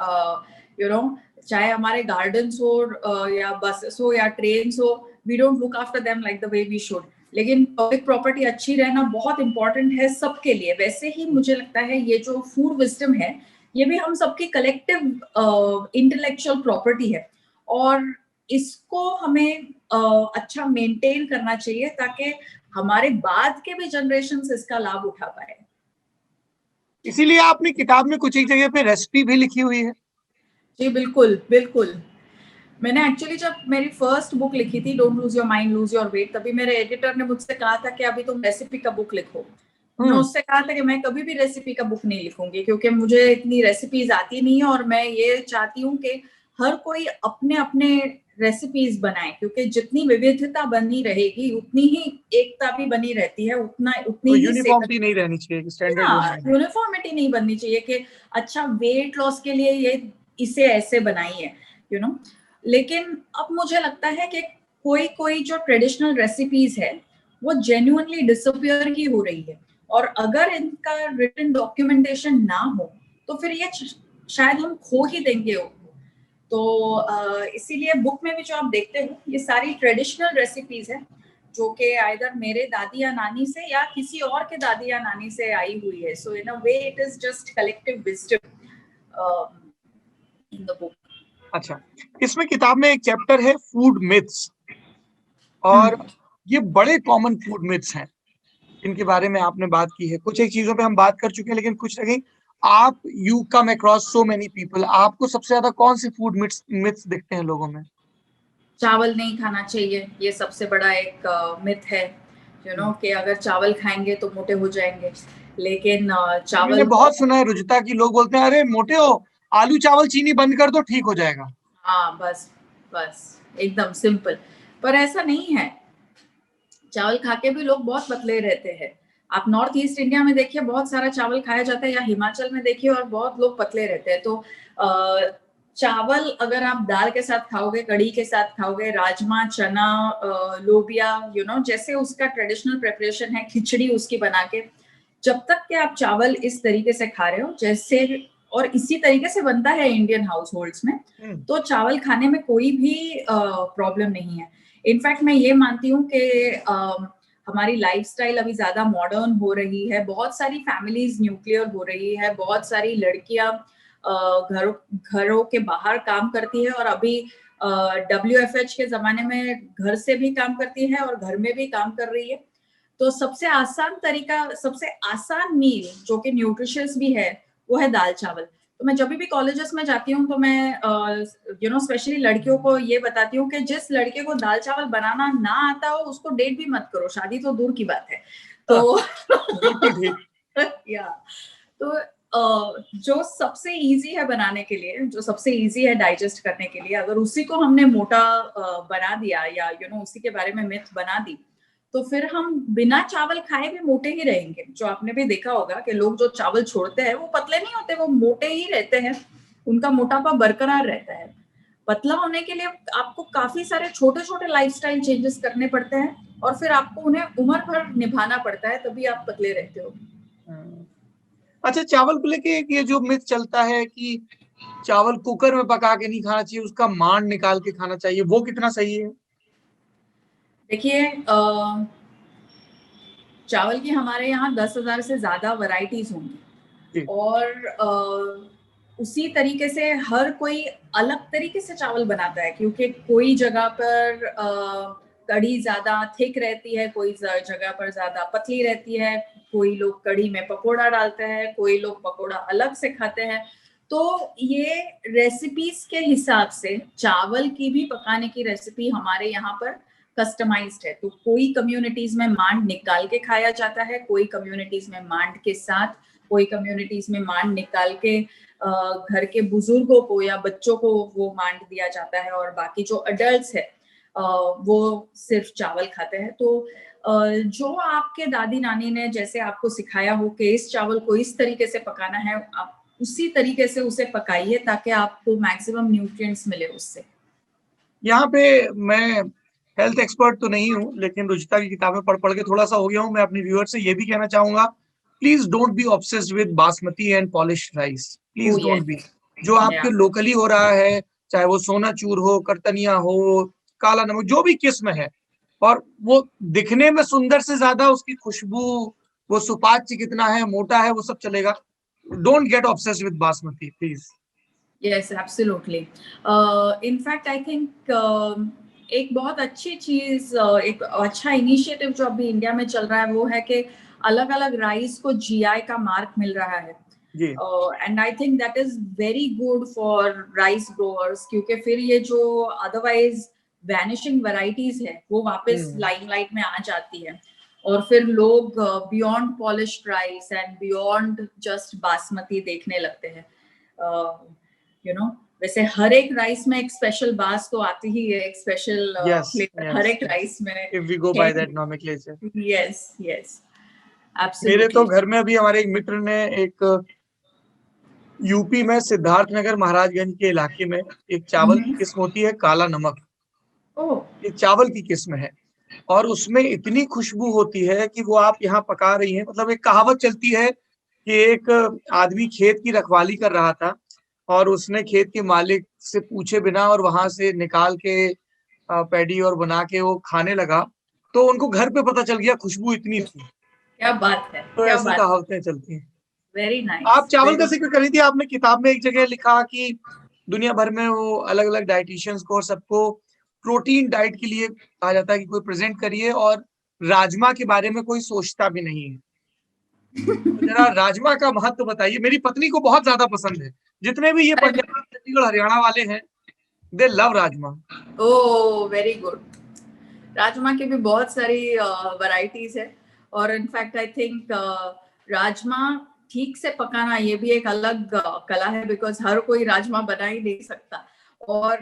चाहे हमारे गार्डन्स हो या बसेस हो या ट्रेन हो, we don't look after them like the way we should. लेकिन पब्लिक प्रॉपर्टी अच्छी रहना बहुत इंपॉर्टेंट है सबके लिए। वैसे ही मुझे लगता है ये जो फूड विजडम है ये भी हम सबकी कलेक्टिव इंटेलेक्चुअल प्रॉपर्टी है, और इसको हमें अच्छा मेंटेन करना चाहिए ताकि हमारे बाद के भी जनरेशन इसका लाभ उठा पाए। इसीलिए आपने किताब में कुछ एक जगह पे रेसिपी भी लिखी हुई है। जी बिल्कुल बिल्कुल। मैंने एक्चुअली जब मेरी फर्स्ट बुक लिखी थी, don't lose your mind lose your weight, तभी मेरे एडिटर ने मुझसे कहा था कि अभी तुम रेसिपी का बुक लिखो। मैं हम्म। उससे कहा था कि मैं कभी भी रेसिपी का बुक नहीं लिखूंगी, क्योंकि मुझे इतनी रेसिपीज आती नहीं है, और मैं ये चाहती हूँ कि हर कोई अपने अपने रेसिपीज बनाए, क्योंकि जितनी विविधता बनी रहेगी उतनी ही एकता भी बनी रहती है, उतनी तो ही सेहत। यूनिफॉर्मिटी नहीं रहनी चाहिए, स्टैंडर्ड होना चाहिए। यूनिफॉर्मिटी नहीं बननी चाहिए कि अच्छा वेट लॉस के लिए ये इसे ऐसे बनाई है, यू नो। लेकिन अब मुझे लगता है कि कोई कोई जो ट्रेडिशनल रेसिपीज है वो जेन्युइनली डिसअपियर ही हो रही है, और अगर इनका रिटन डॉक्यूमेंटेशन ना हो तो फिर ये शायद हम खो ही देंगे उनको। तो इसीलिए बुक में भी जो आप देखते हो ये सारी ट्रेडिशनल रेसिपीज है जो कि आइदर मेरे दादी या नानी से या किसी और के दादी या नानी से आई हुई है। So in a way it is just collective wisdom in the book. अच्छा, इसमें किताब में एक चैप्टर है फूड मिथ्स, और ये बड़े कॉमन फूड मिथ्स हैं इनके बारे में आपने बात की है। कुछ एक चीजों पे हम बात कर चुके हैं, लेकिन कुछ नहीं। आप you come across so many people, आपको सबसे ज्यादा कौन से फूड मिथ्स मिथ्स दिखते हैं लोगों में? चावल नहीं खाना चाहिए, ये सबसे बड़ा एक मिथ है, कि अगर चावल खाएंगे तो मोटे हो जाएंगे। लेकिन मैंने चावल बहुत बहुत, सुना है रुजुता की, लोग बोलते हैं अरे मोटे हो, आलू चावल चीनी बंद कर दो ठीक हो जाएगा। हाँ बस बस एकदम सिंपल। पर ऐसा नहीं है, चावल खा के भी लोग बहुत पतले रहते हैं। आप नॉर्थ ईस्ट इंडिया में देखिए बहुत सारा चावल खाया जाता है, या हिमाचल में देखिए और बहुत लोग पतले रहते हैं। तो चावल अगर आप दाल के साथ खाओगे, कढ़ी के साथ खाओगे, राजमा, चना, लोबिया, जैसे उसका ट्रेडिशनल प्रिपरेशन है, खिचड़ी उसकी बना के, जब तक कि आप चावल इस तरीके से खा रहे हो जैसे, और इसी तरीके से बनता है इंडियन हाउस होल्ड्स में, तो चावल खाने में कोई भी प्रॉब्लम नहीं है। इनफैक्ट मैं ये मानती हूँ कि हमारी लाइफस्टाइल अभी ज्यादा मॉडर्न हो रही है, बहुत सारी फैमिलीज न्यूक्लियर हो रही है, बहुत सारी लड़कियां घरों के बाहर काम करती है, और अभी WFH के जमाने में घर से भी काम करती है और घर में भी काम कर रही है। तो सबसे आसान तरीका, सबसे आसान मील जो कि न्यूट्रिशियस भी है, वो है दाल चावल। तो मैं जब भी कॉलेजेस में जाती हूँ तो मैं स्पेशली लड़कियों को ये बताती हूँ कि जिस लड़के को दाल चावल बनाना ना आता हो उसको डेट भी मत करो, शादी तो दूर की बात है। तो बिल्कुल ठीक। या तो जो सबसे इजी है बनाने के लिए, जो सबसे इजी है डाइजेस्ट करने के लिए, अगर उसी को हमने मोटा बना दिया, या उसी के बारे में मिथ बना दी, तो फिर हम बिना चावल खाए भी मोटे ही रहेंगे। जो आपने भी देखा होगा कि लोग जो चावल छोड़ते हैं वो पतले नहीं होते, वो मोटे ही रहते हैं, उनका मोटापा बरकरार रहता है। पतला होने के लिए आपको काफी सारे छोटे छोटे लाइफस्टाइल चेंजेस करने पड़ते हैं, और फिर आपको उन्हें उम्र भर निभाना पड़ता है, तभी आप पतले रहते हो। अच्छा, चावल को लेके एक ये जो मिथ चलता है कि चावल कुकर में पका के नहीं खाना चाहिए, उसका मांड निकाल के खाना चाहिए, वो कितना सही है? देखिए, चावल की हमारे यहाँ 10,000 से ज्यादा वैरायटीज होंगी, और उसी तरीके से हर कोई अलग तरीके से चावल बनाता है, क्योंकि कोई जगह पर कढ़ी ज्यादा थिक रहती है, कोई जगह पर ज्यादा पतली रहती है, कोई लोग कढ़ी में पकोड़ा डालते हैं, कोई लोग पकोड़ा अलग से खाते हैं। तो ये रेसिपीज के हिसाब से चावल की भी पकाने की रेसिपी हमारे यहाँ पर कस्टमाइज्ड है। तो कोई कम्युनिटीज में मांड निकाल के खाया जाता है, कोई कम्युनिटीज में मांड के साथ, कोई कम्युनिटीज में मांड निकाल के घर के बुजुर्गों को या बच्चों को वो मांड दिया जाता है, और बाकी जो अडल्ट्स है वो सिर्फ चावल खाते हैं। तो जो आपके दादी नानी ने जैसे आपको सिखाया हो कि इस चावल को इस तरीके से पकाना है, आप उसी तरीके से उसे पकाइए ताकि आपको मैक्सिमम न्यूट्रिएंट्स मिले उससे। यहाँ पे मैं हेल्थ एक्सपर्ट तो नहीं हूँ, लेकिन रुचिता की किताबें पढ़ पढ़ के थोड़ा सा हो गया हूँ। मैं अपने व्यूअर से ये भी कहना चाहूंगा, please don't be obsessed with basmati and polish rice, please don't be. जो आपके लोकली हो रहा है, चाहे वो सोना चूर हो, करतनिया हो, काला नमक, जो भी किस्म है, और वो दिखने में सुंदर से ज्यादा उसकी खुशबू, वो सुपाच्य कितना है, मोटा है, वो सब चलेगा। Don't get obsessed with basmati please. Yes, absolutely. In fact, I think एक बहुत अच्छी चीज, एक अच्छा इनिशिएटिव जो अभी इंडिया में चल रहा है वो है कि अलग अलग राइस को GI का मार्क मिल रहा है। And I think that is very good for rice growers, क्योंकि फिर ये जो अदरवाइज वैनिशिंग वैरायटीज है वो वापस लाइमलाइट में आ जाती है, और फिर लोग beyond polished rice and beyond just basmati देखने लगते हैं। वैसे हर एक राइस में एक स्पेशल बास तो आती ही है, एक स्पेशल फ्लेवर हर एक राइस में। If we go by that nomenclature. Yes, yes, absolutely. मेरे तो घर में अभी हमारे एक मित्र ने एक यूपी में सिद्धार्थनगर महाराजगंज के इलाके में एक चावल की किस्म होती है काला नमक, एक चावल की किस्म है, और उसमें इतनी खुशबू होती है कि वो आप यहाँ पका रही हैं। मतलब एक कहावत चलती है कि एक आदमी खेत की रखवाली कर रहा था, और उसने खेत के मालिक से पूछे बिना और वहां से निकाल के पैडी और बना के वो खाने लगा, तो उनको घर पे पता चल गया खुशबू इतनी थी। क्या बात है, तो क्या ऐसी कहावतें चलती हैं। Very nice. आप चावल का जिक्र करी थी, आपने किताब में एक जगह लिखा कि दुनिया भर में वो अलग अलग डाइटिशियंस को और सबको प्रोटीन डाइट के लिए कहा जाता है कि कोई प्रेजेंट करिए, और राजमा के बारे में कोई सोचता भी नहीं है। तो जरा राजमा का महत्व बताइए। मेरी पत्नी को बहुत ज्यादा पसंद है, जितने भी ये पंजाब, चंडीगढ़, हरियाणा वाले हैं, दे लव राजमा। ओह, वेरी गुड। राजमा की भी बहुत सारी वैरायटीज है, और इनफैक्ट आई थिंक राजमा ठीक से पकाना ये भी एक अलग कला है, बिकॉज हर कोई राजमा बना ही नहीं सकता, और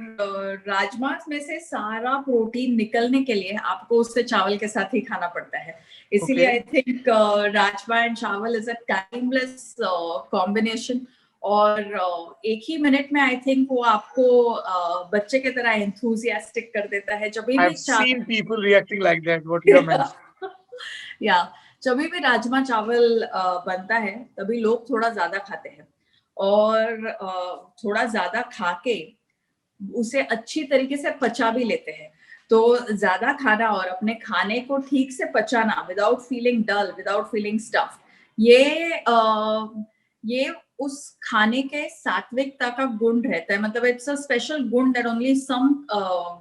राजमा में से सारा प्रोटीन निकलने के लिए आपको उससे चावल के साथ ही खाना पड़ता है। इसीलिए आई थिंक राजमा एंड चावल इज अ टाइमलेस कॉम्बिनेशन, और एक ही मिनट में आई थिंक वो आपको बच्चे की तरह एंथुसियास्टिक कर देता है। जब भी I've seen people reacting like that, what you have mentioned. या जब भी राजमा चावल बनता है तभी लोग थोड़ा ज्यादा खाते हैं, और थोड़ा ज्यादा खा के उसे अच्छी तरीके से पचा भी लेते हैं। तो ज्यादा खाना और अपने खाने को ठीक से पचाना विदाउट फीलिंग डल, विदाउट फीलिंग स्टफ, ये उस खाने के सात्विकता का गुण रहता है। मतलब इट्स अ स्पेशल गुण that only some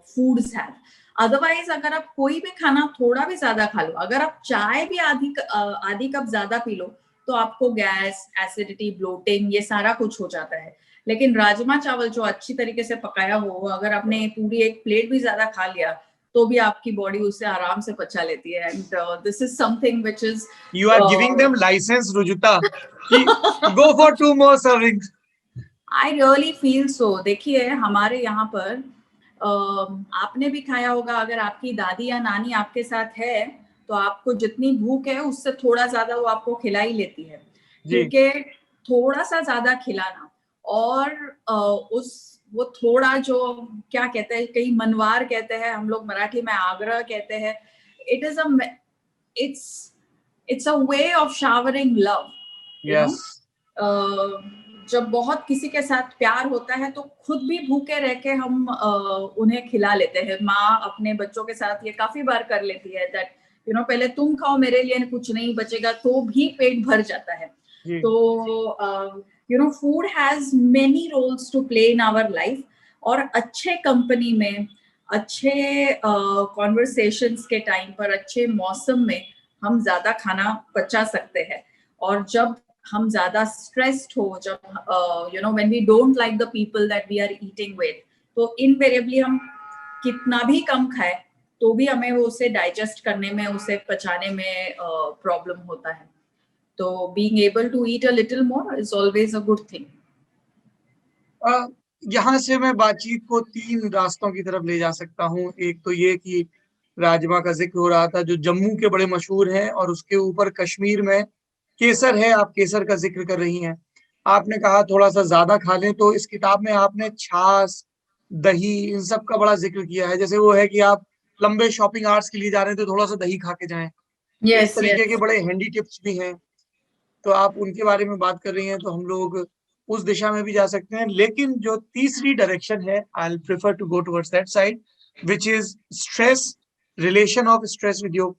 foods have. Otherwise अगर आप कोई भी खाना थोड़ा भी ज्यादा खा लो, अगर आप चाय भी आधी कप ज्यादा पी लो, तो आपको गैस, एसिडिटी, ब्लोटिंग ये सारा कुछ हो जाता है। लेकिन राजमा चावल जो अच्छी तरीके से पकाया हो, अगर आपने पूरी एक प्लेट भी ज्यादा खा लिया तो भी आपकी बॉडी उसे आराम से पचा लेती है। And this is something which is You are giving them license, Rujuta, कि go for 2 more servings. I really feel so. देखिए हमारे यहाँ पर आपने भी खाया होगा, अगर आपकी दादी या नानी आपके साथ है तो आपको जितनी भूख है उससे थोड़ा ज्यादा वो आपको खिला ही लेती है, क्योंकि थोड़ा सा ज्यादा खिलाना और उस वो थोड़ा जो क्या कहते हैं, कई मनवार कहते हैं, हम लोग मराठी में आग्रह कहते हैं। It is a it's it's a way of showering love, you know. जब बहुत किसी के साथ प्यार होता है तो खुद भी भूखे रह के हम उन्हें खिला लेते हैं। माँ अपने बच्चों के साथ ये काफी बार कर लेती है दैट यू नो पहले तुम खाओ, मेरे लिए कुछ नहीं बचेगा, तो भी पेट भर जाता है। तो you know food has many roles to play in our life, और अच्छे कंपनी में, अच्छे कॉन्वर्सेशंस के टाइम पर, अच्छे मौसम में हम ज्यादा खाना पचा सकते हैं। और जब हम ज्यादा स्ट्रेस्ड हो, जब you know when we don't like the people that we are eating with, तो इनवेरिएबली हम कितना भी कम खाए तो भी हमें वो उसे डाइजेस्ट करने में, उसे पचाने में प्रॉब्लम होता है। तो being able to eat a little more is always a good thing. यहाँ से मैं बातचीत को 3 रास्तों की तरफ ले जा सकता हूँ। एक तो ये कि राजमा का जिक्र हो रहा था जो जम्मू के बड़े मशहूर हैं, और उसके ऊपर कश्मीर में केसर है, आप केसर का जिक्र कर रही हैं। आपने कहा थोड़ा सा ज्यादा खा लें, तो इस किताब में आपने छाछ, दही, इन सब का बड़ा जिक्र किया है। जैसे वो है कि आप लंबे शॉपिंग आवर्स के लिए जा रहे हैं तो थोड़ा सा दही खा के जाएं। इस यस तरीके के यस। बड़े हैंडी टिप्स भी हैं, तो आप उनके बारे में बात कर रही हैं, तो हम लोग उस दिशा में भी जा सकते हैं। लेकिन जो तीसरी डायरेक्शन है, I prefer to go towards that side, which is stress, relation of stress with your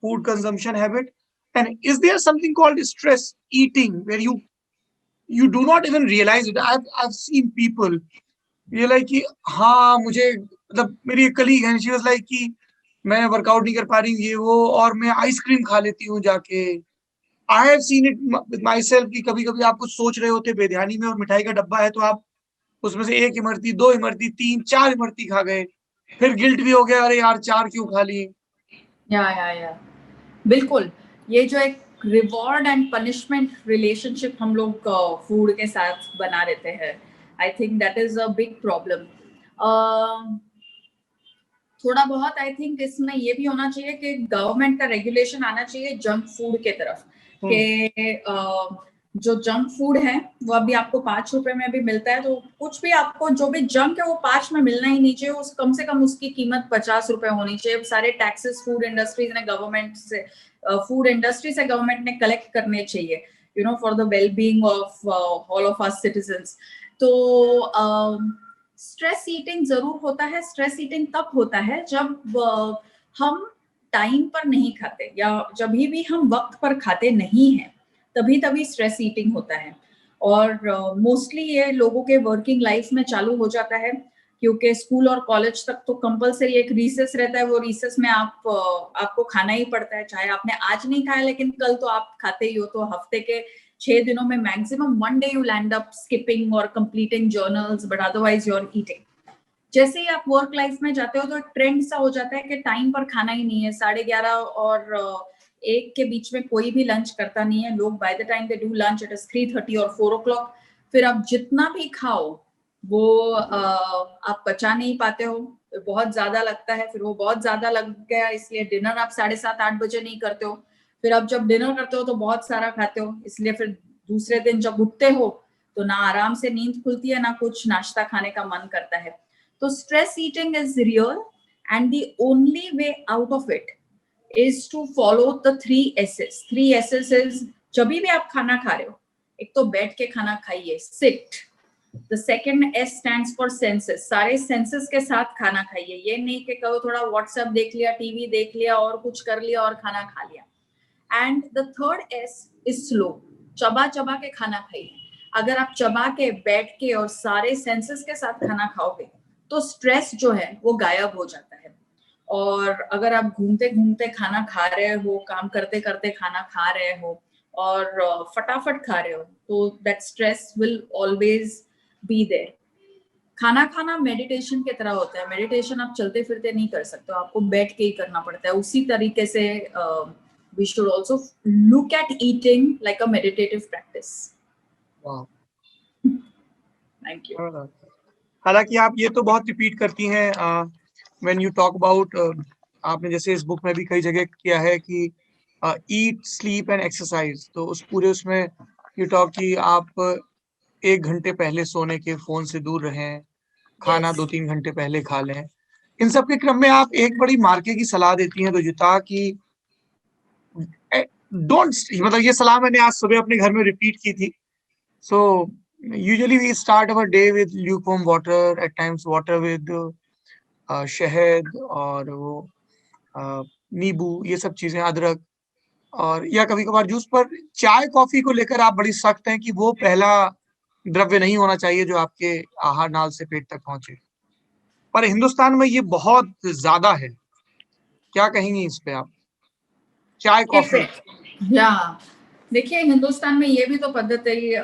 food consumption habit. And is there something called stress eating where you do not even realize it? I've seen people realize कि हाँ मुझे, मतलब मेरी एक colleague है, she was like कि मैं workout नहीं कर पा रही हूँ ये वो, और मैं आइसक्रीम खा लेती हूँ जाके। I have seen it with my self कि कभी कभी आप कुछ सोच रहे होते बेध्यानी में, और मिठाई का डब्बा है तो आप उसमें से 1 इमरती, 2 इमरती, 3, 4 इमरती खा गए, फिर गिल्ट भी हो गया, अरे यार 4 क्यों खा ली। या बिल्कुल। ये जो एक रिवॉर्ड एंड पनिशमेंट रिलेशनशिप हम लोग फूड के साथ बना लेते हैं, I think that is a big problem. थोड़ा बहुत आई थिंक इसमें ये भी होना चाहिए कि गवर्नमेंट का रेगुलेशन आना चाहिए जंक फूड के तरफ, कि जो जंक फूड है वो अभी आपको 5 रुपए में भी मिलता है, तो कुछ भी आपको जो भी जंक है वो 5 में मिलना ही नहीं चाहिए, उस कम से कम उसकी कीमत 50 रुपए होनी चाहिए। सारे टैक्सेस फूड इंडस्ट्रीज ने गवर्नमेंट से, फूड इंडस्ट्री से गवर्नमेंट ने कलेक्ट करने चाहिए, you know, for the well being of all of us citizens. तो स्ट्रेस ईटिंग जरूर होता है। स्ट्रेस ईटिंग तब होता है जब हम टाइम पर नहीं खाते, या जब भी हम वक्त पर खाते नहीं हैं, तभी तभी स्ट्रेस ईटिंग होता है। और मोस्टली ये लोगों के वर्किंग लाइफ में चालू हो जाता है, क्योंकि स्कूल और कॉलेज तक तो कंपलसरी एक रिसेस रहता है, वो रिसेस में आपको खाना ही पड़ता है, चाहे आपने आज नहीं खाया लेकिन कल तो आप खाते ही हो। तो हफ्ते के 6 दिनों में maximum 1 day you land up skipping और completing journals, but otherwise you are eating. जैसे ही आप वर्क लाइफ में जाते हो तो एक ट्रेंड सा हो जाता है कि टाइम पर खाना ही नहीं है। 11:30 और 1 के बीच में कोई भी लंच करता नहीं है। लोग by the time they do lunch it is 3:30 और 4 o'clock। फिर आप जितना भी खाओ वो आप पचा नहीं पाते हो, बहुत ज्यादा लगता है, फिर वो बहुत ज्यादा लग गया इसलिए डिनर आप 7:30 8 बजे नहीं करते हो। फिर आप जब डिनर करते हो तो बहुत सारा खाते हो, इसलिए फिर दूसरे दिन जब उठते हो तो ना आराम से नींद खुलती है, ना कुछ नाश्ता खाने का मन करता है। तो stress eating is real and the only way out of it is to follow the 3 S's। 3 S's is, जब भी आप खाना खा रहे हो, एक तो बैठ के खाना खाइए, sit. The second S stands for senses, सारे सेंसेस के साथ खाना खाइए। ये नहीं कि कहो थोड़ा व्हाट्सएप देख लिया, टीवी देख लिया और कुछ कर लिया और खाना खा लिया। And the third S is slow, चबा चबा के खाना खाइए। अगर आप चबा के, बैठ के और सारे सेंसेस के साथ खाना खाओगे तो स्ट्रेस जो है वो गायब हो जाता है। और अगर आप घूमते घूमते खाना खा रहे हो, काम करते करते खाना खा रहे हो और फटाफट खा रहे हो, तो that stress will always be there. खाना खाना मेडिटेशन की तरह होता है। मेडिटेशन आप चलते फिरते नहीं कर सकते हो, आपको बैठ के ही करना पड़ता है। उसी तरीके से we should also look at eating like a meditative practice. वाह, थैंक यू। हालांकि आप ये तो बहुत रिपीट करती हैं व्हेन यू टॉक अबाउट, आपने जैसे इस बुक में भी कई जगह किया है कि ईट, स्लीप एंड एक्सरसाइज, तो उस पूरे उसमें यू टॉक कि आप 1 घंटे पहले सोने के फोन से दूर रहें, खाना Yes. 2-3 घंटे पहले खा लें। इन सब के क्रम में आप एक बड़ी मार्के की सलाह देती हैं रुजुता कि डोंट, मतलब ये सलाह मैंने आज सुबह अपने घर में रिपीट की थी। So usually we start our day with lukewarm water, at times water with शहद और वो नींबू, ये सब चीजें, अदरक, और या कभी कभार जूस। पर चाय कॉफी को लेकर आप बड़ी सख्त हैं कि वो पहला द्रव्य नहीं होना चाहिए जो आपके आहार नाल से पेट तक पहुंचे। पर हिंदुस्तान में ये बहुत ज्यादा है, क्या कहेंगी इस पे आप, चाय कॉफी? या देखिए, हिंदुस्तान में ये भी तो पद्धति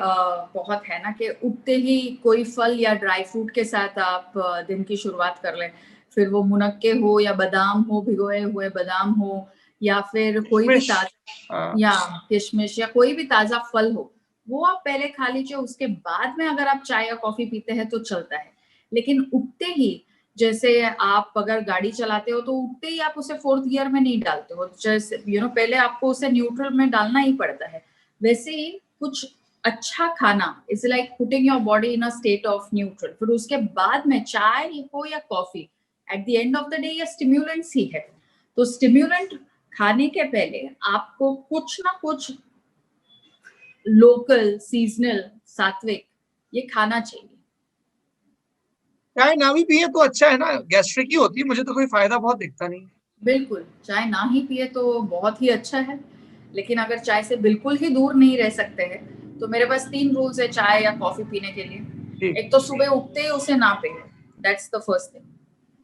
बहुत है ना कि उठते ही कोई फल या ड्राई फ्रूट के साथ आप दिन की शुरुआत कर लें। फिर वो मुनक्के हो या बादाम हो, भिगोए हुए बादाम हो, या फिर कोई भी ताजा, या किशमिश, या कोई भी ताजा फल हो, वो आप पहले खा लीजिए। उसके बाद में अगर आप चाय या कॉफी पीते हैं तो चलता है। लेकिन उठते ही, जैसे आप अगर गाड़ी चलाते हो तो उठते ही आप उसे 4th गियर में नहीं डालते हो, जैसे पहले आपको उसे न्यूट्रल में डालना ही पड़ता है। वैसे ही कुछ अच्छा खाना is like putting your body in a state of neutral. फिर उसके बाद में चाय हो या coffee, at the end of the day ये स्टिम्युलेंट्स ही है। तो स्टिम्युलेंट खाने के पहले आपको कुछ ना कुछ लोकल, सीजनल, सात्विक ये खाना चाहिए। चाय ना भी पिए तो अच्छा है ना, गैस्ट्रिक ही होती है, मुझे तो कोई फायदा बहुत दिखता नहीं। बिल्कुल, चाय ना ही पिए तो बहुत ही अच्छा है। लेकिन अगर चाय से बिल्कुल ही दूर नहीं रह सकते हैं तो मेरे पास 3 रूल्स है चाय या कॉफी पीने के लिए। एक तो सुबह उठते ही उसे ना पिए, that's the first thing.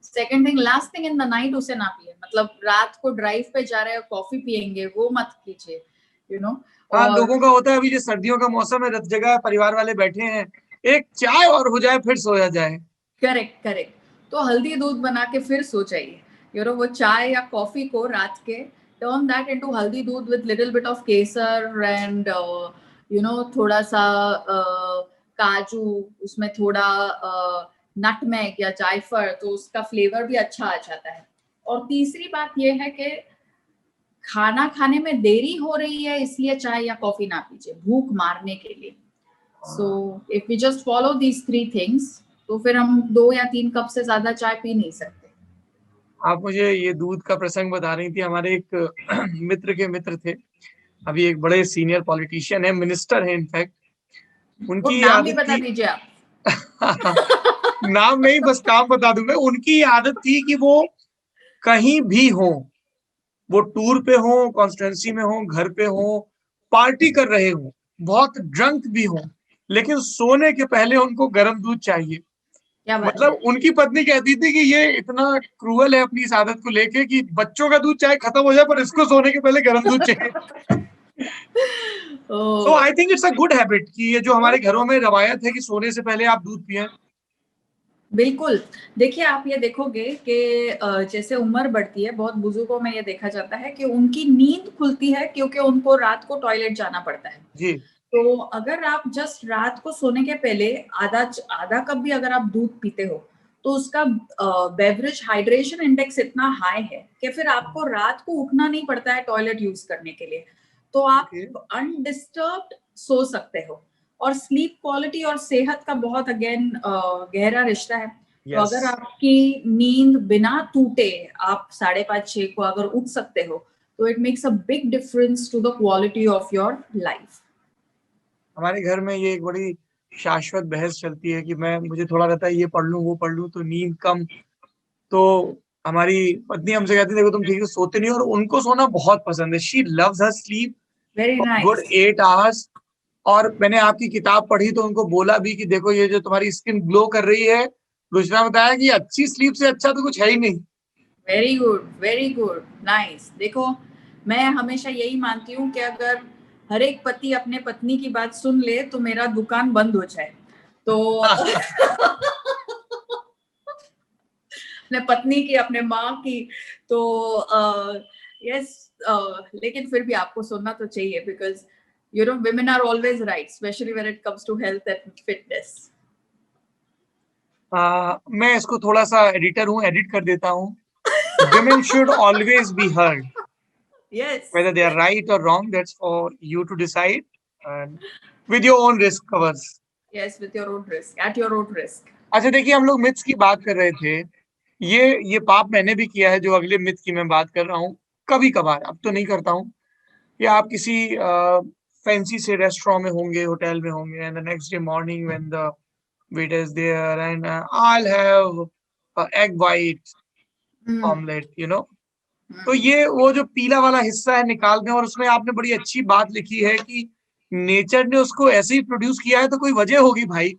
Second thing, last thing in the night उसे ना पिए। मतलब रात को ड्राइव पे जा रहे हो, कॉफी पिएंगे, वो मत कीजिए, हाँ, और लोगों का होता है अभी जो सर्दियों का मौसम है, रत जगह परिवार वाले बैठे हैं, एक चाय और हो जाए फिर सोया जाए। Correct correct. तो हल्दी दूध बना के फिर सो जाइए। वो चाय या कॉफी को रात के टर्न दैट इनटू हल्दी दूध with little bit of Kesar and थोड़ा सा काजू, उसमें थोड़ा नटमेग या जायफल, तो उसका फ्लेवर भी अच्छा आ जाता है। और तीसरी बात यह है कि खाना खाने में देरी हो रही है इसलिए चाय या कॉफी ना पीजिए, भूख मारने के लिए। So if we just follow these 3 things तो फिर हम 2 या 3 कप से ज्यादा चाय पी नहीं सकते। आप मुझे ये दूध का प्रसंग बता रही थी, हमारे एक मित्र के मित्र थे, अभी एक बड़े सीनियर पॉलिटिशियन है, मिनिस्टर है इनफैक्ट। वो उनकी नाम भी आदत बता थी दीजिए आप। नाम नहीं, बस काम बता दूं मैं। उनकी आदत थी कि वो कहीं भी हो, वो टूर पे हो, कॉन्स्टिट्यूंसी में हो, घर पे हो, पार्टी कर रहे हो, बहुत ड्रंक भी हो, लेकिन सोने के पहले उनको गर्म दूध चाहिए। क्या बात मतलब है। उनकी पत्नी कहती थी कि ये इतना क्रूअल है अपनी इस आदत को लेके कि बच्चों का दूध चाहे खत्म हो जाए पर इसको सोने के पहले गर्म दूध चाहिए। So I think it's a good habit कि ये जो हमारे घरों में रवायत है कि सोने से पहले आप दूध पिए। बिल्कुल। देखिए, आप ये देखोगे कि जैसे उम्र बढ़ती है, बहुत बुजुर्गों में ये देखा जाता है कि उनकी नींद खुलती है क्योंकि उनको रात को टॉयलेट जाना पड़ता है। जी। तो अगर आप जस्ट रात को सोने के पहले आधा आधा कप भी अगर आप दूध पीते हो तो उसका बेवरेज हाइड्रेशन इंडेक्स इतना हाई है कि फिर आपको रात को उठना नहीं पड़ता है टॉयलेट यूज करने के लिए। तो आप ओके। अनडिस्टर्ब्ड सो सकते हो। और स्लीप क्वालिटी और सेहत का बहुत अगेन गहरा रिश्ता है। तो यस। अगर आपकी नींद बिना टूटे आप 5:30-6 को अगर उठ सकते हो, तो it makes a big difference to the quality of your life. हमारे घर में ये एक बड़ी शाश्वत बहस चलती है कि मुझे थोड़ा रहता है ये पढ़ लूं वो पढ़ लूं तो नींद कम। तो हमारी पत्नी हमसे कहती है देखो तुम ठीक से सोते नहीं हो, और उनको सोना बहुत पसंद है। She loves her sleep very good nice. 8 hours. और मैंने आपकी किताब पढ़ी तो उनको बोला भी कि देखो ये जो तुम्हारी स्किन ग्लो कर रही है, रुचना बताया कि अच्छी स्लीप से अच्छा तो कुछ है ही नहीं। Very good, very good, nice. देखो, मैं हमेशा यही मानती हूँ कि अगर हर एक पति अपने पत्नी की बात सुन ले तो मेरा दुकान बंद हो जाए। तो अपने पत्नी की, अपने माँ की। तो यस, लेकिन फिर भी आपको सुनना तो चाहिए, because you know women are always right, especially when it comes to health and fitness. मैं इसको थोड़ा सा एडिटर हूँ, एडिट कर देता हूँ। Women should always be heard. Yes, Whether they are right or wrong, that's for you to decide, and with your own risk covers. yes, with your own risk, at your own risk. अच्छा देखिए, हम लोग myths की बात कर रहे थे। ये पाप मैंने भी किया है, जो अगले मिथ की मैं बात कर रहा हूँ। कभी कभार, अब तो नहीं करता हूँ। या आप किसी फैंसी से रेस्टोरेंट में होंगे, होटल में होंगे, and the next day morning when the waiter is there and I have egg white Hmm. Omelette, you know. तो Hmm. ये वो जो पीला वाला हिस्सा है निकाल दें, और उसमें आपने बड़ी अच्छी बात लिखी है कि नेचर ने उसको ऐसे ही प्रोड्यूस किया है तो कोई वजह होगी भाई।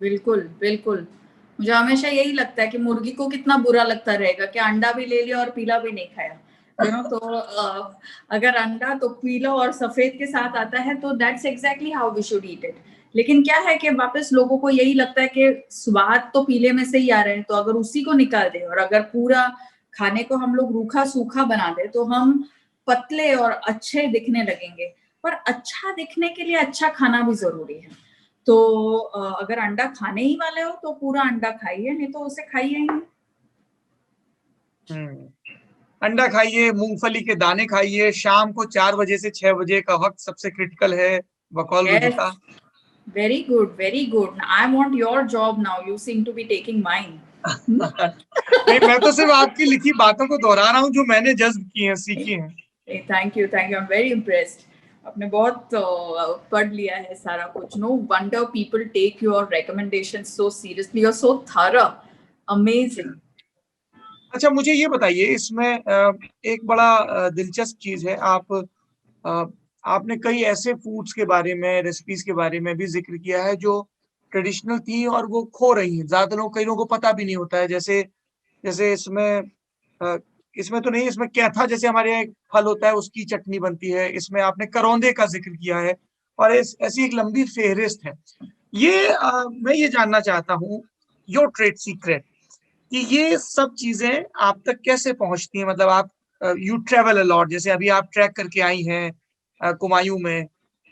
बिल्कुल, बिल्कुल। मुझे हमेशा यही लगता है कि मुर्गी को कितना बुरा लगता रहेगा कि अंडा भी ले लिया और पीला भी नहीं खाया। यू नो, तो अगर अंडा तो पीला और सफेद के साथ आता है तो that's exactly how we should eat it. लेकिन क्या है कि वापस लोगों को यही लगता है कि स्वाद तो पीले में से ही आ रहे हैं, तो अगर उसी को निकाल दें और अगर पूरा खाने को हम लोग रूखा सूखा बना दें तो हम पतले और अच्छे दिखने लगेंगे। पर अच्छा दिखने के लिए अच्छा खाना भी जरूरी है। तो अगर अंडा खाने ही वाले हो तो पूरा अंडा खाइए, नहीं तो उसे खाइए ही नहीं। अंडा खाइए, मूंगफली के दाने खाइए, शाम को 4 बजे से 6 बजे का वक्त सबसे क्रिटिकल है, बकौल Rujuta. Yes, very good, very good. I want your job now. You seem to be taking mine. नहीं, मैं तो सिर्फ आपकी लिखी बातों को दोहरा रहा हूँ जो मैंने जज्ब की हैं, सीखी हैं। Thank you, thank you. I am very impressed. आपने बहुत पढ़ लिया है सारा कुछ। No wonder people take your recommendation so seriously और सो थॉरो। अमेजिंग। अच्छा मुझे ये बताइए, इसमें एक बड़ा दिलचस्प चीज है। अ, आपने कई ऐसे फूड्स के बारे में, रेसिपीज के बारे में भी जिक्र किया है जो ट्रेडिशनल थी और वो खो रही हैं। ज्यादा लोग, कई लोगों को पता भी नहीं होता है। जैसे जैसे अ, इसमें तो नहीं, इसमें क्या था, जैसे हमारे यहाँ एक फल होता है उसकी चटनी बनती है। इसमें आपने करौंदे का जिक्र किया है, और ऐसी एक लंबी फेहरिस्त है। मैं ये जानना चाहता हूँ, योर ट्रेड सीक्रेट, कि ये सब चीजें आप तक कैसे पहुंचती हैं। मतलब आप, यू ट्रेवल अलॉट, जैसे अभी आप ट्रैक करके आई हैं कुमायूं में,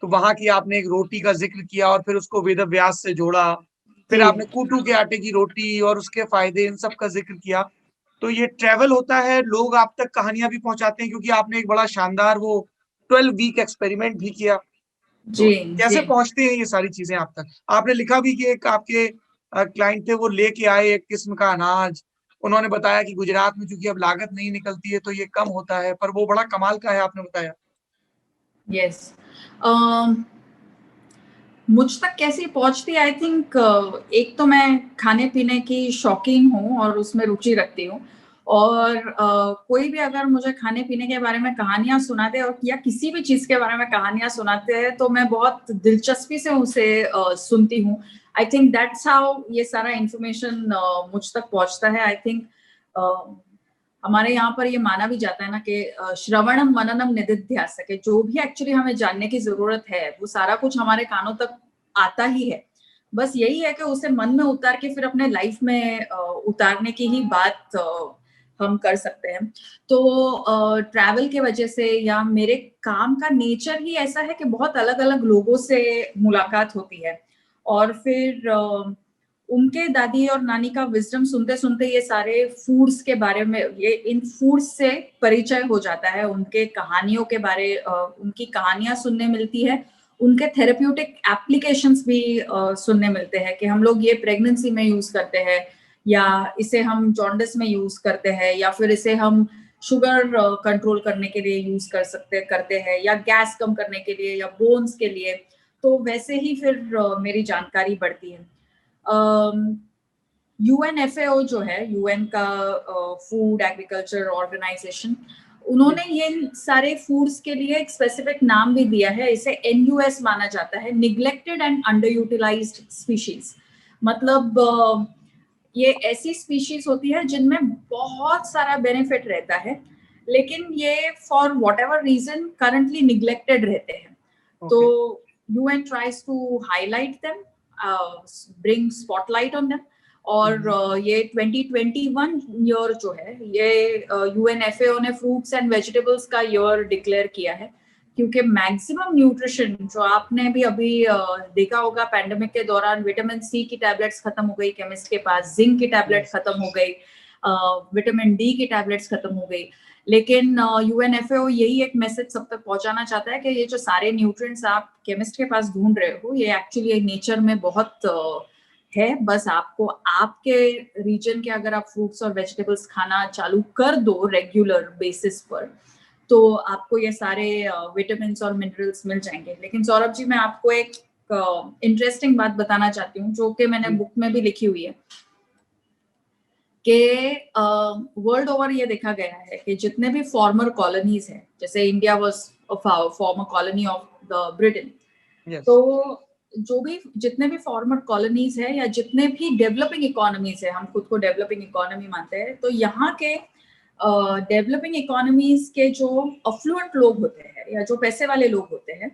तो वहां की आपने एक रोटी का जिक्र किया और फिर उसको वेद व्यास से जोड़ा। फिर जी। आपने कूटू के आटे की रोटी और उसके फायदे, इन सब का जिक्र किया। तो ये ट्रेवल होता है, लोग आप तक कहानियां भी पहुंचाते हैं, क्योंकि आपने एक बड़ा शानदार वो 12 वीक एक्सपेरिमेंट भी किया। तो जी। जी। कैसे पहुंचते हैं ये सारी चीजें आप तक। आपने लिखा भी कि एक आपके क्लाइंट थे, वो लेके आए एक किस्म का अनाज। उन्होंने बताया कि गुजरात में चूंकि अब लागत नहीं निकलती है तो ये कम होता है, पर वो बड़ा कमाल का है, आपने बताया। यस। मुझ तक कैसे पहुंचती, आई थिंक एक तो मैं खाने पीने की शौकीन हूँ और उसमें रुचि रखती हूँ। और कोई भी अगर मुझे खाने पीने के बारे में कहानियां सुनाते और या किसी भी चीज के बारे में कहानियां सुनाते हैं तो मैं बहुत दिलचस्पी से उसे सुनती हूँ। आई थिंक दैट्स हाउ ये सारा इंफॉर्मेशन मुझ तक पहुंचता है। आई थिंक हमारे यहाँ पर ये माना भी जाता है ना कि श्रवणम मननम निधिध्यासक, जो भी एक्चुअली हमें जानने की जरूरत है वो सारा कुछ हमारे कानों तक आता ही है। बस यही है कि उसे मन में उतार के फिर अपने लाइफ में उतारने की ही बात हम कर सकते हैं। तो ट्रैवल के वजह से या मेरे काम का नेचर ही ऐसा है कि बहुत अलग अलग लोगों से मुलाकात होती है। और फिर उनके दादी और नानी का विजडम सुनते सुनते ये सारे फूड्स के बारे में, ये इन फूड्स से परिचय हो जाता है। उनके कहानियों के बारे, उनकी कहानियां सुनने मिलती है। उनके थेरेप्यूटिक एप्लीकेशंस भी सुनने मिलते हैं कि हम लोग ये प्रेगनेंसी में यूज करते हैं, या इसे हम जॉन्डिस में यूज करते हैं, या फिर इसे हम शुगर कंट्रोल करने के लिए यूज करते हैं, या गैस कम करने के लिए, या बोन्स के लिए। तो वैसे ही फिर मेरी जानकारी बढ़ती है। यूएनएफएओ जो है, यूएन का फूड एग्रीकल्चर ऑर्गेनाइजेशन, उन्होंने ये सारे फूड्स के लिए एक स्पेसिफिक नाम भी दिया है। इसे एनयूएस माना जाता है, neglected and under utilised species. मतलब ये ऐसी स्पीशीज होती है जिनमें बहुत सारा बेनिफिट रहता है, लेकिन ये for whatever reason currently neglected रहते हैं। तो UN tries to highlight them, bring spotlight on them. और ये 2021 ईयर जो है, ये यूएनएफएओ ने फ्रूट्स एंड वेजिटेबल्स का ईयर डिक्लेयर किया है, क्योंकि मैक्सिमम न्यूट्रिशन जो आपने भी अभी देखा होगा पैंडेमिक के दौरान, विटामिन सी की टैबलेट्स खत्म हो गई केमिस्ट के पास, जिंक की टैबलेट खत्म हो गई, विटामिन डी की टैबलेट्स खत्म हो गई। लेकिन यूएनएफएओ यही एक मैसेज सब तक पहुंचाना चाहता है कि ये जो सारे न्यूट्रिएंट्स आप केमिस्ट के पास ढूंढ रहे हो, ये एक्चुअली नेचर में बहुत है। बस आपको आपके रीजन के अगर आप फ्रूट्स और वेजिटेबल्स खाना चालू कर दो रेगुलर बेसिस पर, तो आपको ये सारे विटामिन और मिनरल्स मिल जाएंगे। लेकिन सौरभ जी, मैं आपको एक इंटरेस्टिंग बात बताना चाहती हूँ, जो कि मैंने बुक में भी लिखी हुई है, कि वर्ल्ड ओवर ये देखा गया है कि जितने भी फॉर्मर कॉलोनीज हैं, जैसे India was farmer colony of the Britain, तो जो भी जितने भी फॉर्मर कॉलोनीज है, या जितने भी डेवलपिंग इकोनॉमीज है, हम खुद को डेवलपिंग इकोनॉमी मानते हैं, तो यहाँ के डेवलपिंग इकोनॉमीज के जो अफ्लुएंट लोग होते हैं, या जो पैसे वाले लोग होते हैं,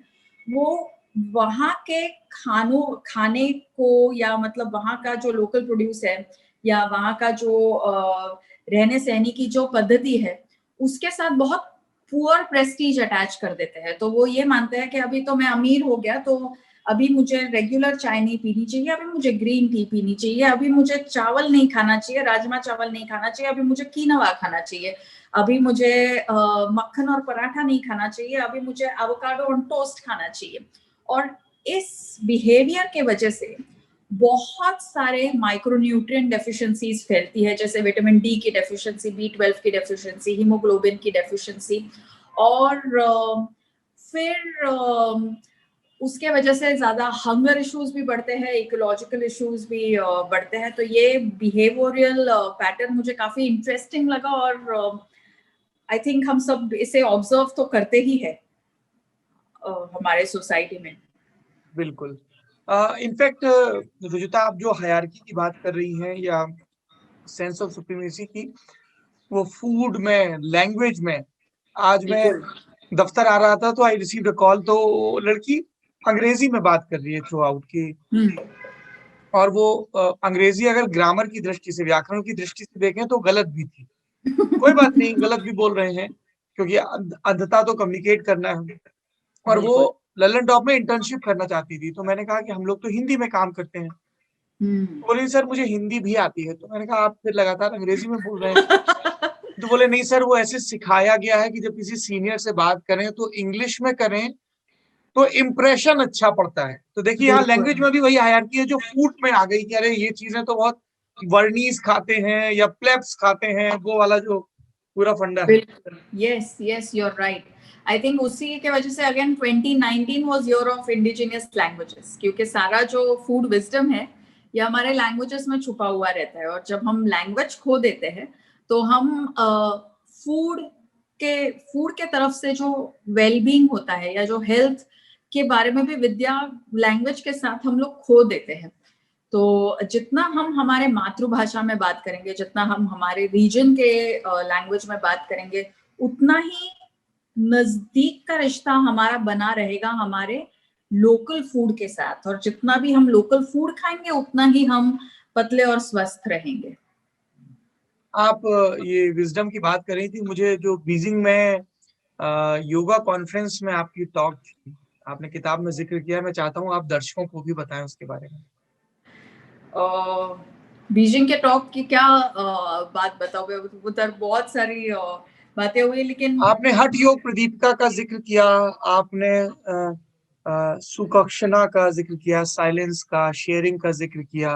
वो वहाँ के खाने को, या मतलब वहाँ का जो लोकल प्रोड्यूस है, या वहाँ का जो रहने सहने की जो पद्धति है, उसके साथ बहुत पुअर प्रेस्टीज अटैच कर देते हैं। तो वो ये मानते हैं कि अभी तो मैं अमीर हो गया, तो अभी मुझे रेगुलर चाय नहीं पीनी चाहिए, अभी मुझे ग्रीन टी पीनी चाहिए, अभी मुझे चावल नहीं खाना चाहिए, राजमा चावल नहीं खाना चाहिए, अभी मुझे कीनवा खाना चाहिए, अभी मुझे मक्खन और पराठा नहीं खाना चाहिए, अभी मुझे एवोकाडो और टोस्ट खाना चाहिए। और इस बिहेवियर के वजह से बहुत सारे माइक्रोन्यूट्रिएंट डेफिशिएंसीज फैलती है, जैसे विटामिन डी की डेफिशिएंसी, B12 की डेफिशिएंसी, हीमोग्लोबिन की डेफिशिएंसी, और फिर उसके वजह से ज्यादा हंगर इश्यूज भी बढ़ते हैं, इकोलॉजिकल इश्यूज भी बढ़ते हैं। तो ये बिहेवियरल पैटर्न मुझे काफी इंटरेस्टिंग लगा, और आई थिंक हम सब इसे ऑब्जर्व तो करते ही है हमारे सोसाइटी में। बिल्कुल। इनफैक्ट रुजुता, आप जो हायरार्की की बात कर रही हैं, या सेंस ऑफ सुप्रीमेसी की, वो फूड में, लैंग्वेज में, आज मैं दफ्तर आ रहा था तो आई रिसीव्ड अ कॉल, तो लड़की अंग्रेजी में बात कर रही है थ्रू आउट की, और वो अंग्रेजी अगर ग्रामर की दृष्टि से, व्याकरण की दृष्टि से देखें तो गलत भी थी। कोई बात नहीं, गलत भी बोल रहे हैं, क्योंकि अंधता तो कम्युनिकेट करना है। और वो ललन टॉप में इंटर्नशिप करना चाहती थी, तो मैंने कहा कि हम लोग तो हिंदी में काम करते हैं। बोले सर मुझे हिंदी भी आती है। तो मैंने कहा आप फिर लगातार अंग्रेजी में बोल रहे हैं। तो बोले नहीं सर, वो ऐसे सिखाया गया है कि जब किसी सीनियर से बात करें तो इंग्लिश में करें, तो इम्प्रेशन अच्छा पड़ता है। तो देखिए यहाँ लैंग्वेज में भी वही हायरार्की है जो फूड में आ गई कि अरे ये चीजें तो बहुत वर्नीस खाते हैं या प्लेब्स खाते हैं, वो वाला जो पूरा फंडा है। Yes yes, you are right. I think उसी के वजह से again 2019 was year of indigenous languages, क्योंकि सारा जो फूड विजडम है ये हमारे लैंग्वेजेस में छुपा हुआ रहता है। और जब हम लैंग्वेज खो देते हैं तो हम फूड के तरफ से जो वेलबींग होता है, या जो हेल्थ के बारे में भी विद्या लैंग्वेज के साथ हम लोग खो देते हैं। तो जितना हम हमारे मातृभाषा में बात करेंगे, जितना हम हमारे रीजन के लैंग्वेज में बात करेंगे, उतना ही नजदीक का रिश्ता हमारा बना रहेगा हमारे लोकल फूड के साथ। और जितना भी हम लोकल फूड खाएंगे, उतना ही हम पतले और स्वस्थ रहेंगे। आप ये विजडम की बात कर रही थी, मुझे जो बीजिंग में योगा कॉन्फ्रेंस में आपकी टॉक थी, आपने किताब में जिक्र किया, मैं चाहता हूँ आप दर्शकों को भी बताएं उसके बारे में। बीजिंग के टॉक की क्या बात बताओगे? उधर बहुत सारी बातें हुई, लेकिन आपने हठ योग प्रदीपिका का जिक्र किया, आपने सुकक्षणा का जिक्र किया, साइलेंस का, शेयरिंग का जिक्र किया,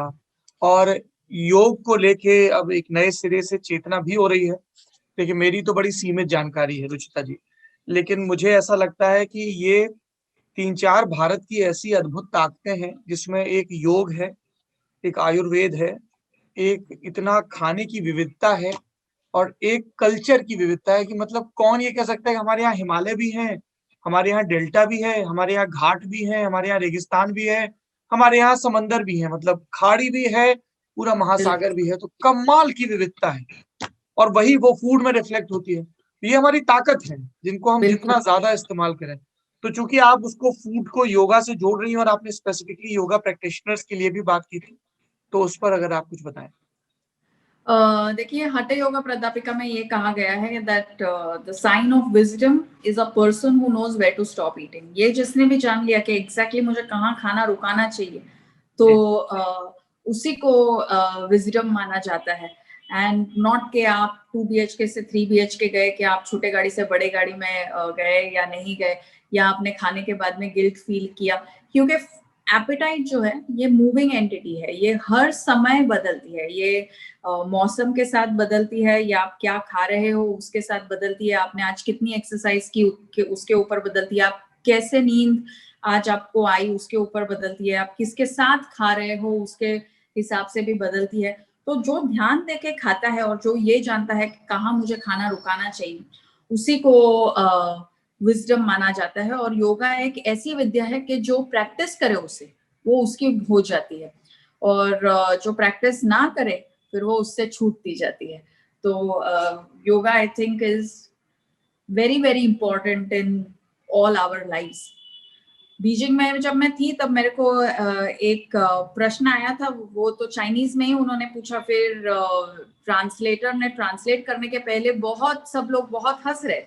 और योग को लेके अब एक नए सिरे से चेतना भी हो रही है। देखिए, मेरी तो बड़ी सीमित जानकारी है रुचिता जी, लेकिन मुझे ऐसा लगता है कि ये 3-4 भारत की ऐसी अद्भुत ताकतें हैं, जिसमें एक योग है, एक आयुर्वेद है, एक इतना खाने की विविधता है, और एक कल्चर की विविधता है कि मतलब कौन ये कह सकता है कि हमारे यहाँ हिमालय भी है, हमारे यहाँ डेल्टा भी है, हमारे यहाँ घाट भी है, हमारे यहाँ रेगिस्तान भी है, हमारे यहाँ समंदर भी है, मतलब खाड़ी भी है, पूरा महासागर भी है। तो कमाल की विविधता है, और वही वो फूड में रिफ्लेक्ट होती है। ये हमारी ताकत है, जिनको हम बिल्कुल। जितना ज्यादा इस्तेमाल करें। तो चूंकि आप उसको फूड को योगा से जोड़ रही हैं, और आपने स्पेसिफिकली योगा प्रैक्टिशनर्स के लिए भी बात की थी, तो उस पर अगर आप कुछ बताएं। देखिए, हठ योगा प्रादापिका में ये कहा गया है that the sign of wisdom is a person who knows where to stop eating. ये जिसने भी जान लिया कि एग्जैक्टली मुझे कहाँ खाना रुकाना चाहिए, तो उसी को विजडम माना जाता है। एंड नॉट के आप 2 BHK से 3 BHK गए, कि आप छोटे गाड़ी से बड़े गाड़ी में गए या नहीं गए, या आपने खाने के बाद में गिल्ट फील किया, क्योंकि एपेटाइट जो है ये मूविंग एंटिटी है, ये हर समय बदलती है, ये मौसम के साथ बदलती है, या आप क्या खा रहे हो उसके साथ बदलती है, आपने आज कितनी एक्सरसाइज की उसके ऊपर बदलती है, आप कैसे नींद आज आपको आई उसके ऊपर बदलती है, आप किसके साथ खा रहे हो उसके हिसाब से भी बदलती है। तो जो ध्यान देके खाता है और जो ये जानता है कि कहाँ मुझे खाना रुकाना चाहिए, उसी को विजडम माना जाता है। और योगा एक ऐसी विद्या है कि जो प्रैक्टिस करे उसे, वो उसकी हो जाती है, और जो प्रैक्टिस ना करे फिर वो उससे छूटती जाती है। तो yoga I think is very very important in all our lives. Beijing में जब मैं थी तब मेरे को एक प्रश्न आया था, वो तो चाइनीज में ही उन्होंने पूछा, फिर ट्रांसलेटर ने ट्रांसलेट करने के पहले बहुत सब लोग बहुत हंस रहे,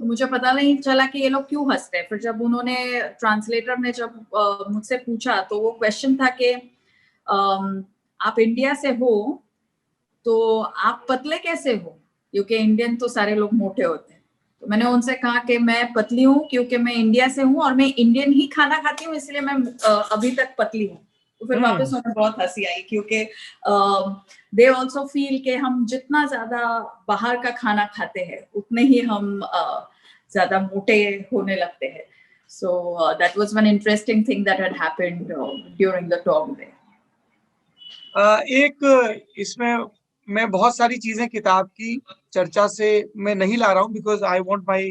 तो मुझे पता नहीं चला कि ये लोग क्यों हंस रहे। फिर जब उन्होंने ट्रांसलेटर ने जब मुझसे पूछा, तो वो क्वेश्चन था कि आप इंडिया से हो तो आप पतले कैसे हो, क्योंकि इंडियन तो सारे लोग मोटे होते हैं। तो मैंने उनसे कहा कि मैं पतली हूँ क्योंकि मैं इंडिया से हूँ और मैं इंडियन ही खाना खाती हूँ, इसलिए मैं अभी तक पतली हूँ। तो फिर वापस उन्हें बहुत हंसी आई, क्योंकि दे ऑल्सो फील कि हम जितना ज्यादा बाहर का खाना खाते हैं उतने ही हम ज्यादा मोटे होने लगते हैं। So that was one interesting thing that had happened during the talk there. एक इसमें मैं बहुत सारी चीजें किताब की चर्चा से मैं नहीं ला रहा हूँ, because I want my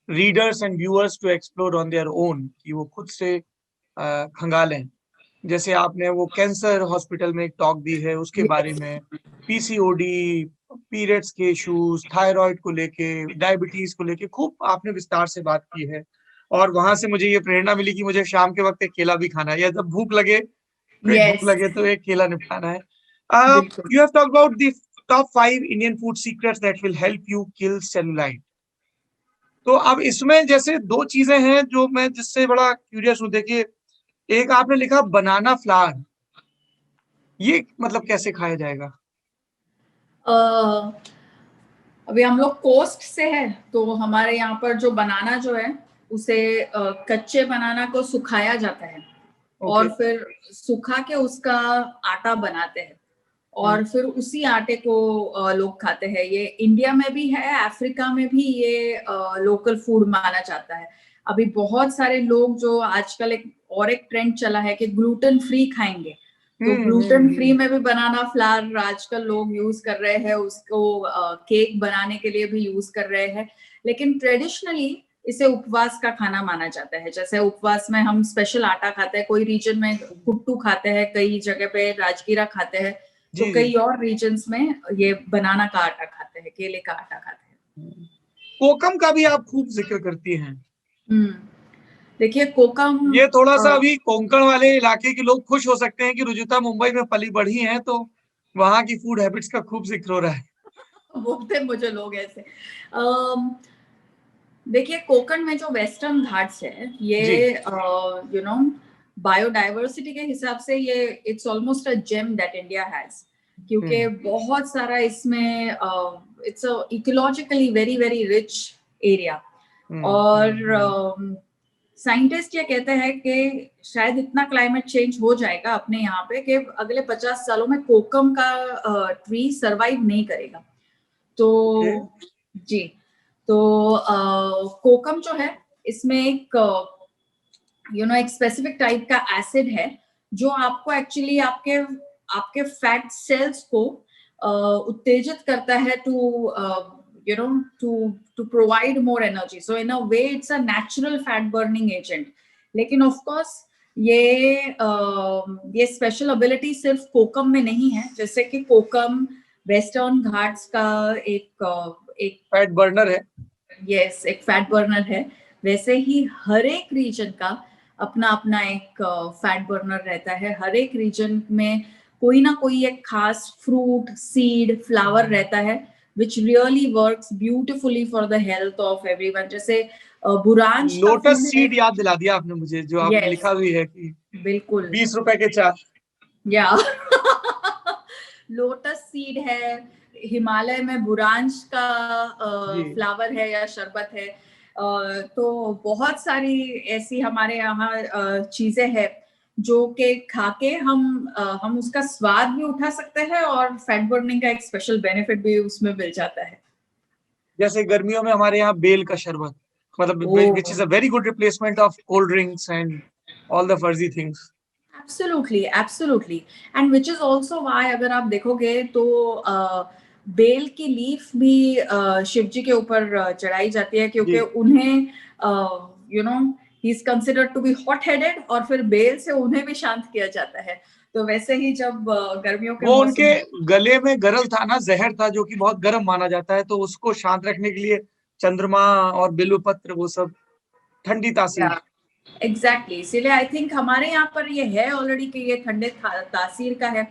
readers and viewers to explore on their own, कि वो खुद से खंगालें। जैसे आपने वो कैंसर हॉस्पिटल में एक टॉक दी है, उसके बारे में पीसीओडी, पीरियड्स के इश्यूज, थायराइड को लेके, डायबिटीज को लेके खूब आपने विस्तार से बात की है। और वहां से मुझे ये प्रेरणा मिली कि मुझे शाम के वक्त एक केला भी खाना है, या जब भूख लगे, पेट भूख Yes. लगे तो एक केला निपटाना है। बिल्कुल। You have talked about the top 5 Indian food secrets that will help you kill cellulite. तो अब इसमें जैसे दो चीजें हैं जो मैं जिससे बड़ा क्यूरियस हूँ। देखिए, एक आपने लिखा बनाना फ्लावर, ये मतलब कैसे खाया जाएगा? अ, अभी हम लोग कोस्ट से है, तो हमारे यहाँ पर जो बनाना जो है उसे कच्चे बनाना को सुखाया जाता है, ओके। और फिर सुखा के उसका आटा बनाते हैं, और फिर उसी आटे को लोग खाते हैं। ये इंडिया में भी है, अफ्रीका में भी ये लोकल फूड माना जाता है। अभी बहुत सारे लोग जो आजकल एक ट्रेंड चला है कि ग्लूटेन फ्री खाएंगे, तो ग्लूटेन फ्री में भी बनाना फ्लावर आजकल लोग यूज कर रहे हैं, उसको केक बनाने के लिए भी यूज कर रहे हैं। लेकिन ट्रेडिशनली इसे उपवास का खाना माना जाता है। जैसे उपवास में हम स्पेशल आटा खाते हैं, कोई रीजन में कुट्टू खाते हैं, कई जगह पे राजगीरा खाते हैं, तो जी जी। कई और रीजन्स में ये बनाना का आटा खाते हैं, केले का आटा खाते हैं। कोकम का भी आप खूब जिक्र करती हैं। देखिए, कोकम ये थोड़ा सा अभी कोंकण वाले इलाके के लोग खुश हो सकते हैं कि रुजुता मुंबई में पली बढ़ी हैं, तो वहां की फूड हैबिट्स का खूब जिक्र हो रहा है। बोलते हैं मुझे लोग ऐसे। देखिए, कोकण में जो वेस्टर्न घाट्स है, ये जी। यू नो बायोडाइवर्सिटी के हिसाब से ये it's almost a gem that India has, क्योंकि बहुत सारा इसमें it's ecologically very very rich area. और साइंटिस्ट ये कहते हैं कि शायद इतना क्लाइमेट चेंज हो जाएगा अपने यहाँ पे कि अगले 50 सालों में कोकम का ट्री सरवाइव नहीं करेगा। तो जी, तो कोकम जो है इसमें एक एक स्पेसिफिक टाइप का एसिड है जो आपको एक्चुअली आपके आपके फैट सेल्स को उत्तेजित करता है to to provide more energy. So in a way it's a natural fat burning agent. लेकिन ऑफ कोर्स ये स्पेशल एबिलिटी सिर्फ कोकम में नहीं है। जैसे कि कोकम वेस्टर्न घाट्स का एक फैट बर्नर है। यस, एक फैट बर्नर है। वैसे ही हर एक रीजन का अपना अपना एक फैट बर्नर रहता है। हर एक रीजन में कोई ना कोई एक खास फ्रूट, सीड, फ्लावर रहता है which really works beautifully for the health of everyone। जैसे बुरांश का लोटस फूल है। सीड याद दिला दिया आपने मुझे, जो आपने यस, लिखा भी है कि बिल्कुल 20 रुपए के 4। या लोटस सीड है, हिमालय में बुरांश का जी। फ्लावर है या शरबत है। तो बहुत सारी ऐसी हमारे यहाँ चीजें हैं जो के खाके हम उसका स्वाद भी उठा सकते हैं और फैट बर्निंग का एक स्पेशल बेनिफिट भी उसमें मिल जाता है। जैसे गर्मियों में हमारे यहाँ बेल का शरबत, मतलब which is a very good replacement of cold drinks and all the फर्जी things. Absolutely, absolutely. And which is also why अगर आप देखोगे तो बेल की लीफ भी शिव जी के ऊपर चढ़ाई जाती है क्योंकि उन्हें ही is considered to be hot headed और फिर बेल से उन्हें भी शांत किया जाता है। तो वैसे ही जब गर्मियों के वो मौसम उनके गले में गरल था ना, जहर था जो कि बहुत गर्म माना जाता है, तो उसको शांत रखने के लिए चंद्रमा और बिल्वपत्र वो सब ठंडी तासीर। एग्जैक्टली, इसीलिए आई थिंक हमारे यहाँ पर ये है ऑलरेडी कि ये ठंडे तासीर का है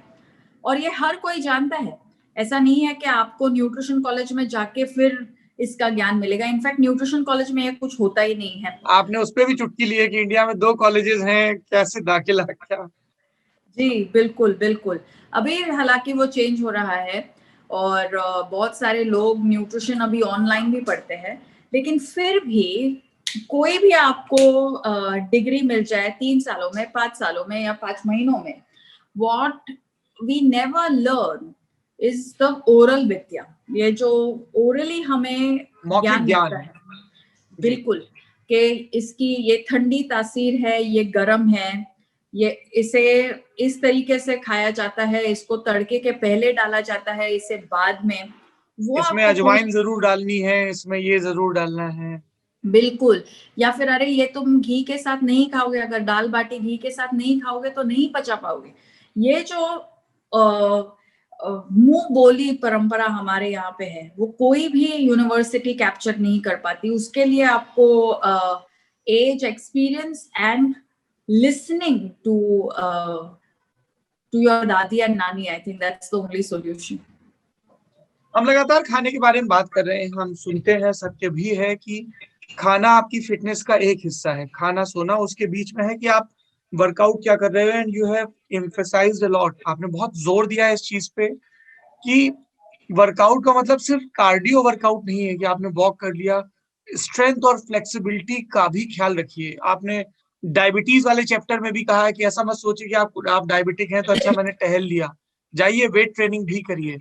और ये हर कोई जानता है। ऐसा नहीं है कि आपको न्यूट्रिशन कॉलेज में जाके फिर इसका ज्ञान मिलेगा। इनफैक्ट न्यूट्रिशन कॉलेज में ये कुछ होता ही नहीं है। आपने उस पर भी चुटकी ली है कि इंडिया में 2 कॉलेजेस हैं, कैसे दाखिला क्या? जी बिल्कुल बिल्कुल। अभी हालांकि वो चेंज हो रहा है और बहुत सारे लोग न्यूट्रिशन अभी ऑनलाइन भी पढ़ते हैं। लेकिन फिर भी कोई भी आपको डिग्री मिल जाए 3 सालों में, 5 सालों में या 5 महीनों में, what we never learn is the oral विद्या। ये जो ओरली हमें मौखिक ज्ञान ज्ञान। मिलता है, बिल्कुल, कि इसकी ये ठंडी तासीर है, ये गर्म है, ये इसे इस तरीके से खाया जाता है, इसको तड़के के पहले डाला जाता है, इसे बाद में, वो इसमें आपको कोई अजवाइन जरूर डालनी है, इसमें ये जरूर डालना है। बिल्कुल। या फिर अरे ये तुम घी के साथ नहीं खाओगे, अगर दाल बाटी घी के साथ नहीं खाओगे तो नहीं पचा पाओगे। ये जो मुंह बोली परंपरा हमारे यहाँ पे है वो कोई भी यूनिवर्सिटी कैप्चर नहीं कर पाती। उसके लिए आपको age, experience and listening to your dadi and nani, I think that's the only solution. हम लगातार खाने के बारे में बात कर रहे हैं, हम सुनते हैं, सत्य भी है कि खाना आपकी फिटनेस का एक हिस्सा है। खाना सोना उसके बीच में है कि आप वर्कआउट क्या कर रहे हो। And you have emphasised a lot, आपने बहुत जोर दिया है इस चीज पे कि वर्कआउट का मतलब सिर्फ कार्डियो वर्कआउट नहीं है कि आपने वॉक कर लिया। स्ट्रेंथ और फ्लेक्सिबिलिटी का भी ख्याल रखिए। आपने डायबिटीज वाले चैप्टर में भी कहा है कि ऐसा मत सोचिए कि आप डायबिटिक हैं तो अच्छा मैंने टहल लिया, जाइए वेट ट्रेनिंग भी करिए।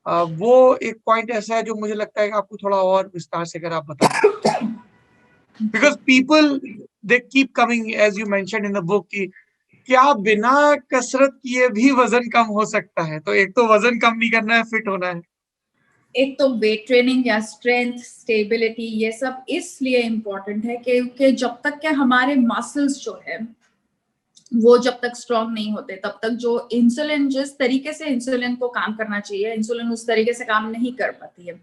वो एक पॉइंट ऐसा है जो मुझे लगता है कि आपको थोड़ा और विस्तार से अगर आप बताएं, because people they keep coming as you mention in the book कि क्या बिना कसरत किए भी वजन कम हो सकता है। तो एक तो वजन कम नहीं करना है, फिट होना है। एक तो वेट ट्रेनिंग या स्ट्रेंथ, स्टेबिलिटी, ये सब इसलिए इम्पोर्टेंट है क्योंकि जब तक के हमारे मसल्स जो है वो जब तक स्ट्रांग नहीं होते तब तक जो इंसुलिन, जिस तरीके से इंसुलिन को काम करना चाहिए, इंसुलिन उस तरीके से काम नहीं कर पाती है।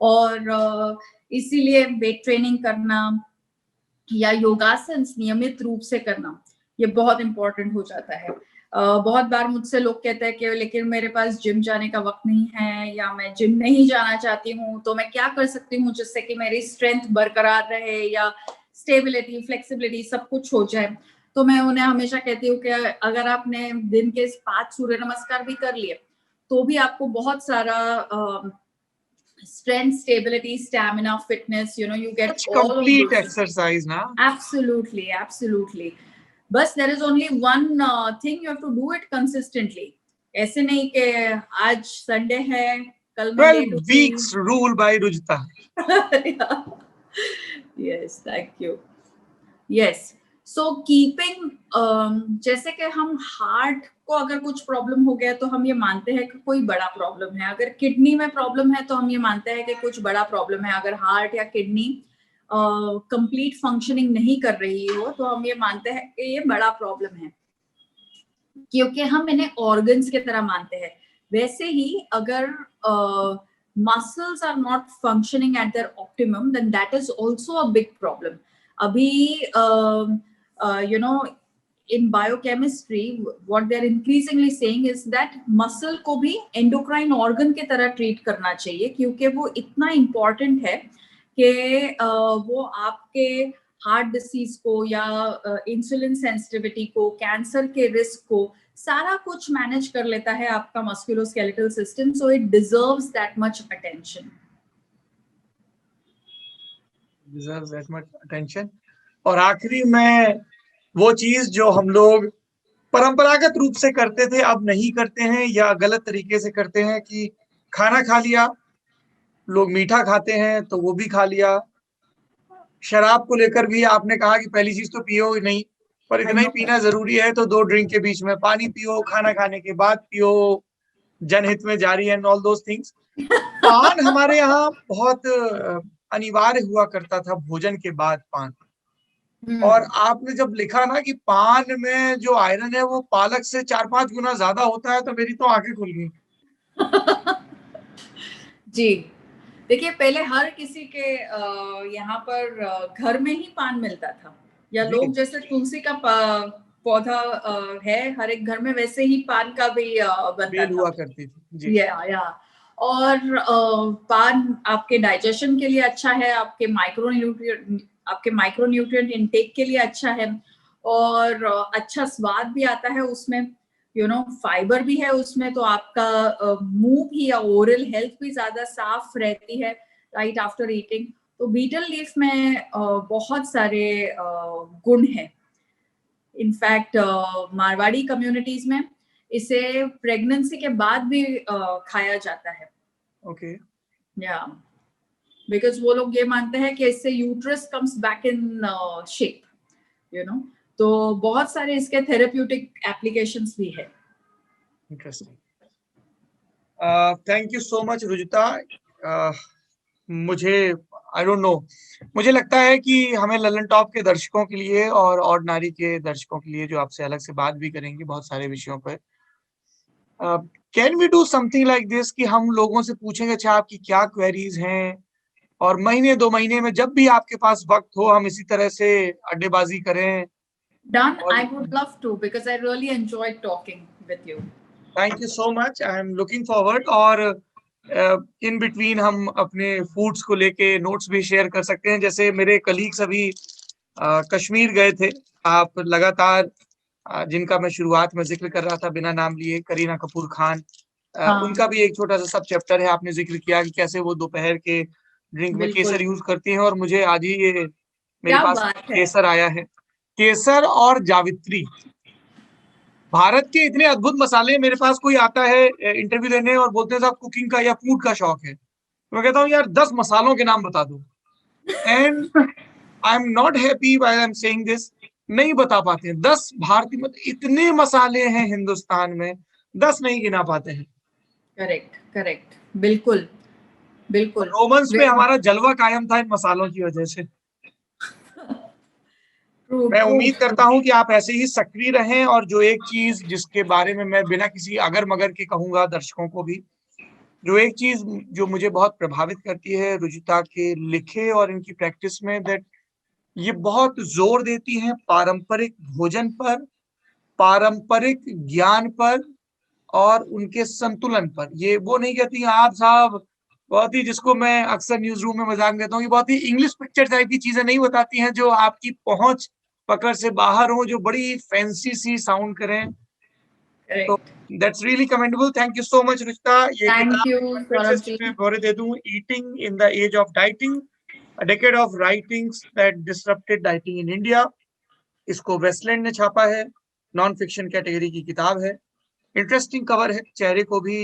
और इसीलिए वेट ट्रेनिंग करना या योगासन नियमित रूप से करना ये बहुत इंपॉर्टेंट हो जाता है। बहुत बार मुझसे लोग कहते हैं कि लेकिन मेरे पास जिम जाने का वक्त नहीं है या मैं जिम नहीं जाना चाहती हूँ, तो मैं क्या कर सकती हूँ जिससे कि मेरी स्ट्रेंथ बरकरार रहे या स्टेबिलिटी, फ्लेक्सिबिलिटी सब कुछ हो जाए। तो मैं उन्हें हमेशा कहती हूँ कि अगर आपने दिन के 5 सूर्य नमस्कार भी कर लिए तो भी आपको बहुत सारा strength, stability, stamina, fitness, you get Such all of complete those. exercise ना. Absolutely, absolutely. बस there is only one thing, you have to do it consistently. ऐसे नहीं कि आज संडे है, कल मैं 12 लेट उठी. weeks rule by Rujita. Yeah. Yes, thank you. Yes. So keeping जैसे कि हम हार्ट को अगर कुछ प्रॉब्लम हो गया तो हम ये मानते हैं कि कोई बड़ा प्रॉब्लम है. अगर किडनी में प्रॉब्लम है तो हम ये मानते हैं कि कुछ बड़ा प्रॉब्लम है. अगर हार्ट या किडनी कंप्लीट फंक्शनिंग नहीं कर रही हो तो हम ये मानते हैं कि ये बड़ा प्रॉब्लम है, क्योंकि हम इन्हें ऑर्गन्स की तरह मानते हैं. वैसे ही अगर muscles are not functioning at their optimum, then that is also a big problem. Abhi, in biochemistry, what they're increasingly saying is that muscle को भी endocrine organ के तरह treat करना चाहिए, क्योंकि वो इतना important है कि वो आपके हार्ट डिसीज को या इंसुलिन सेंसिटिविटी को, कैंसर के रिस्क को, सारा कुछ मैनेज कर लेता है आपका musculoskeletal system. So it deserves that much attention. Deserves that much attention. और आखिरी में वो चीज जो हम लोग परंपरागत रूप से करते थे अब नहीं करते हैं या गलत तरीके से करते हैं कि खाना खा लिया, लोग मीठा खाते हैं तो वो भी खा लिया. शराब को लेकर भी आपने कहा कि पहली चीज तो पियो ही नहीं, पर इतना ही पीना जरूरी है तो 2 ड्रिंक के बीच में पानी पियो, खाना खाने के बाद पियो, जनहित में जारी एंड ऑल दोस थिंग्स. पान हमारे यहाँ बहुत अनिवार्य हुआ करता था, भोजन के बाद पान. और आपने जब लिखा ना कि पान में जो आयरन है वो पालक से 4-5 गुना ज्यादा होता है, तो मेरी तो आंखें खुल गई. जी, देखिए पहले हर किसी के यहाँ पर घर में ही पान मिलता था, या लोग जैसे तुलसी का पौधा है हर एक घर में, वैसे ही पान का भी बनता हुआ था. करती थी जी. या और पान आपके डाइजेशन के लिए अच्छा है, आपके माइक्रोन्यूट्रिएंट इनटेक के लिए अच्छा है, और अच्छा स्वाद भी आता है उसमें. फाइबर भी है उसमें, तो आपका मुंह भी या ओरल हेल्थ भी ज्यादा साफ रहती है राइट आफ्टर ईटिंग. तो बीटल लीफ में बहुत सारे गुण हैं. इनफैक्ट मारवाड़ी कम्युनिटीज में इसे प्रेगनेंसी के बाद भी खाया जाता है. ओके. या बिकॉज वो लोग ये मानते हैं कि इससे uterus comes back in shape. तो बहुत सारे इसके थेरेप्यूटिक एप्लीकेशंस भी है. Interesting. Thank you so much Rujuta. मुझे आई डोंट नो, मुझे लगता है कि हमें ललन टॉप के दर्शकों के लिए और ऑर्डिनरी के दर्शकों के लिए, जो आपसे अलग से बात भी करेंगे बहुत सारे विषयों पर, can we do something like this कि हम लोगों से पूछेंगे अच्छा आपकी क्या क्वेरीज हैं, और महीने 2 महीने में जब भी आपके पास वक्त हो हम इसी तरह से अड्डेबाजी करें. Done. I would love to, because I really enjoyed talking with you. Thank you so much. I am looking forward. और इन बिटवीन हम अपने फूड्स को लेके नोट्स भी शेयर कर सकते हैं. जैसे मेरे कलीग्स अभी कश्मीर गए थे, आप लगातार जिनका मैं शुरुआत में जिक्र कर रहा था बिना नाम लिए, करीना कपूर खान, उनका भी एक छोटा सा सब चैप्टर है. आपने जिक्र किया कि कैसे वो दोपहर के ड्रिंक में केसर यूज करती हैं, और मुझे आज ही ये मेरे पास केसर आया है. केसर और जावित्री, भारत के इतने अद्भुत मसाले. मेरे पास कोई आता है इंटरव्यू लेने और बोलते हैं साहब कुकिंग का या फूड का शौक है, तो मैं कहता हूँ यार 10 मसालों के नाम बता दो. And I am not happy while I am saying this, नहीं बता पाते हैं. 10 भारतीय, मतलब इतने मसाले हैं हिंदुस्तान में, 10 नहीं गिना पाते हैं. करेक्ट, बिल्कुल बिल्कुल. रोमन्स में हमारा जलवा कायम था इन मसालों की वजह से. मैं उम्मीद करता हूं कि आप ऐसे ही सक्रिय रहें. और जो एक चीज जिसके बारे में मैं बिना किसी अगर मगर के कहूंगा दर्शकों को भी, जो एक चीज जो मुझे बहुत प्रभावित करती है रुजुता के लिखे और इनकी प्रैक्टिस में, दैट ये बहुत जोर देती हैं पारंपरिक भोजन पर, पारंपरिक ज्ञान पर और उनके संतुलन पर. ये वो नहीं कहती आप साहब बहुत ही, जिसको मैं अक्सर न्यूज रूम में मजाक देता हूँ, ये बहुत ही इंग्लिश पिक्चर टाइप की चीजें नहीं बताती हैं जो आपकी पहुंच पकड़ से बाहर हो, जो बड़ी फैंसी सी साउंड करें. तो that's really commendable, thank you so much Ruchita. ये थैंक यू किताब सौरभ से जी। मैं बोरे दे दूं, eating in the age of dieting, a decade of writings that disrupted dieting in India. इसको वेस्टलैंड ने छापा है, नॉन फिक्शन कैटेगरी की किताब है। इंटरेस्टिंग कवर है, चेहरे को भी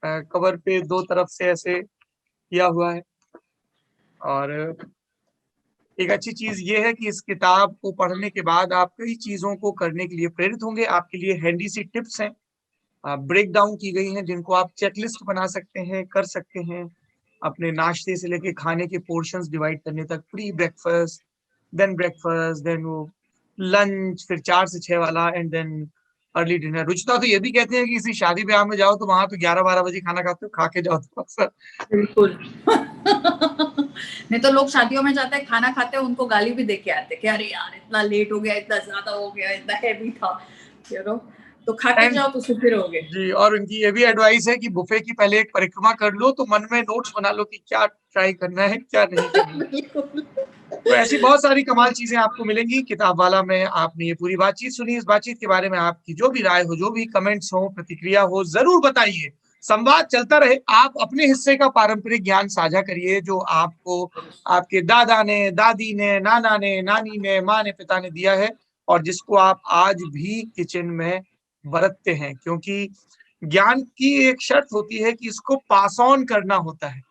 कवर पे दो तरफ से ऐसे किया हुआ है। और एक अच्छी चीज ये है कि इस किताब को पढ़ने के बाद आप कई चीजों को करने के लिए प्रेरित होंगे। आपके लिए हैंडी सी टिप्स हैं, ब्रेक डाउन की गई हैं, जिनको आप चेकलिस्ट बना सकते हैं, कर सकते हैं। अपने नाश्ते से लेके खाने के पोर्शंस डिवाइड करने तक, प्री ब्रेकफास्ट, देन वो लंच, फिर 4 से 6 वाला, and then early dinner. Ruchita तो ये भी कहते हैं कि किसी शादी ब्याह में जाओ तो वहां तो 11-12 बजे खाना खाते हो, खा के जाओ तो अक्सर। बिल्कुल। नहीं तो लोग शादियों में जाते हैं, खाना खाते हैं, उनको गाली भी दे के आते कि अरे यार इतना लेट हो गया, इतना ज्यादा हो गया, इतना हैवी था, यू नो। तो खा के एंड जाओ तो सुखी रहोगे। जी, और उनकी ये भी एडवाइस है कि बुफे की पहले एक परिक्रमा कर लो, तो मन में नोट्स बना लो कि क्या ट्राई करना है, क्या नहीं करना है। बिल्कुल। तो ऐसी बहुत सारी कमाल चीजें आपको मिलेंगी किताब वाला में। आपने ये पूरी बातचीत सुनी, इस बातचीत के बारे में आपकी जो भी राय हो, जो भी कमेंट्स हो, प्रतिक्रिया हो, जरूर बताइए। संवाद चलता रहे। आप अपने हिस्से का पारंपरिक ज्ञान साझा करिए, जो आपको आपके दादा ने, दादी ने, नाना ने, नानी ने, माँ ने, पिता ने दिया है, और जिसको आप आज भी किचन में बरतते हैं। क्योंकि ज्ञान की एक शर्त होती है कि इसको पास ऑन करना होता है।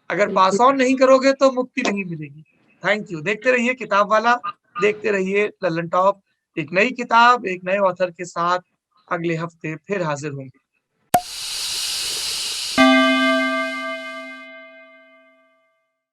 अगर पास ऑन नहीं करोगे तो मुक्ति नहीं मिलेगी। Thank you. देखते रहिए किताब वाला, देखते रहिए लल्लन टॉप। एक नई किताब, एक नए ऑथर के साथ अगले हफ्ते फिर हाजिर होंगे।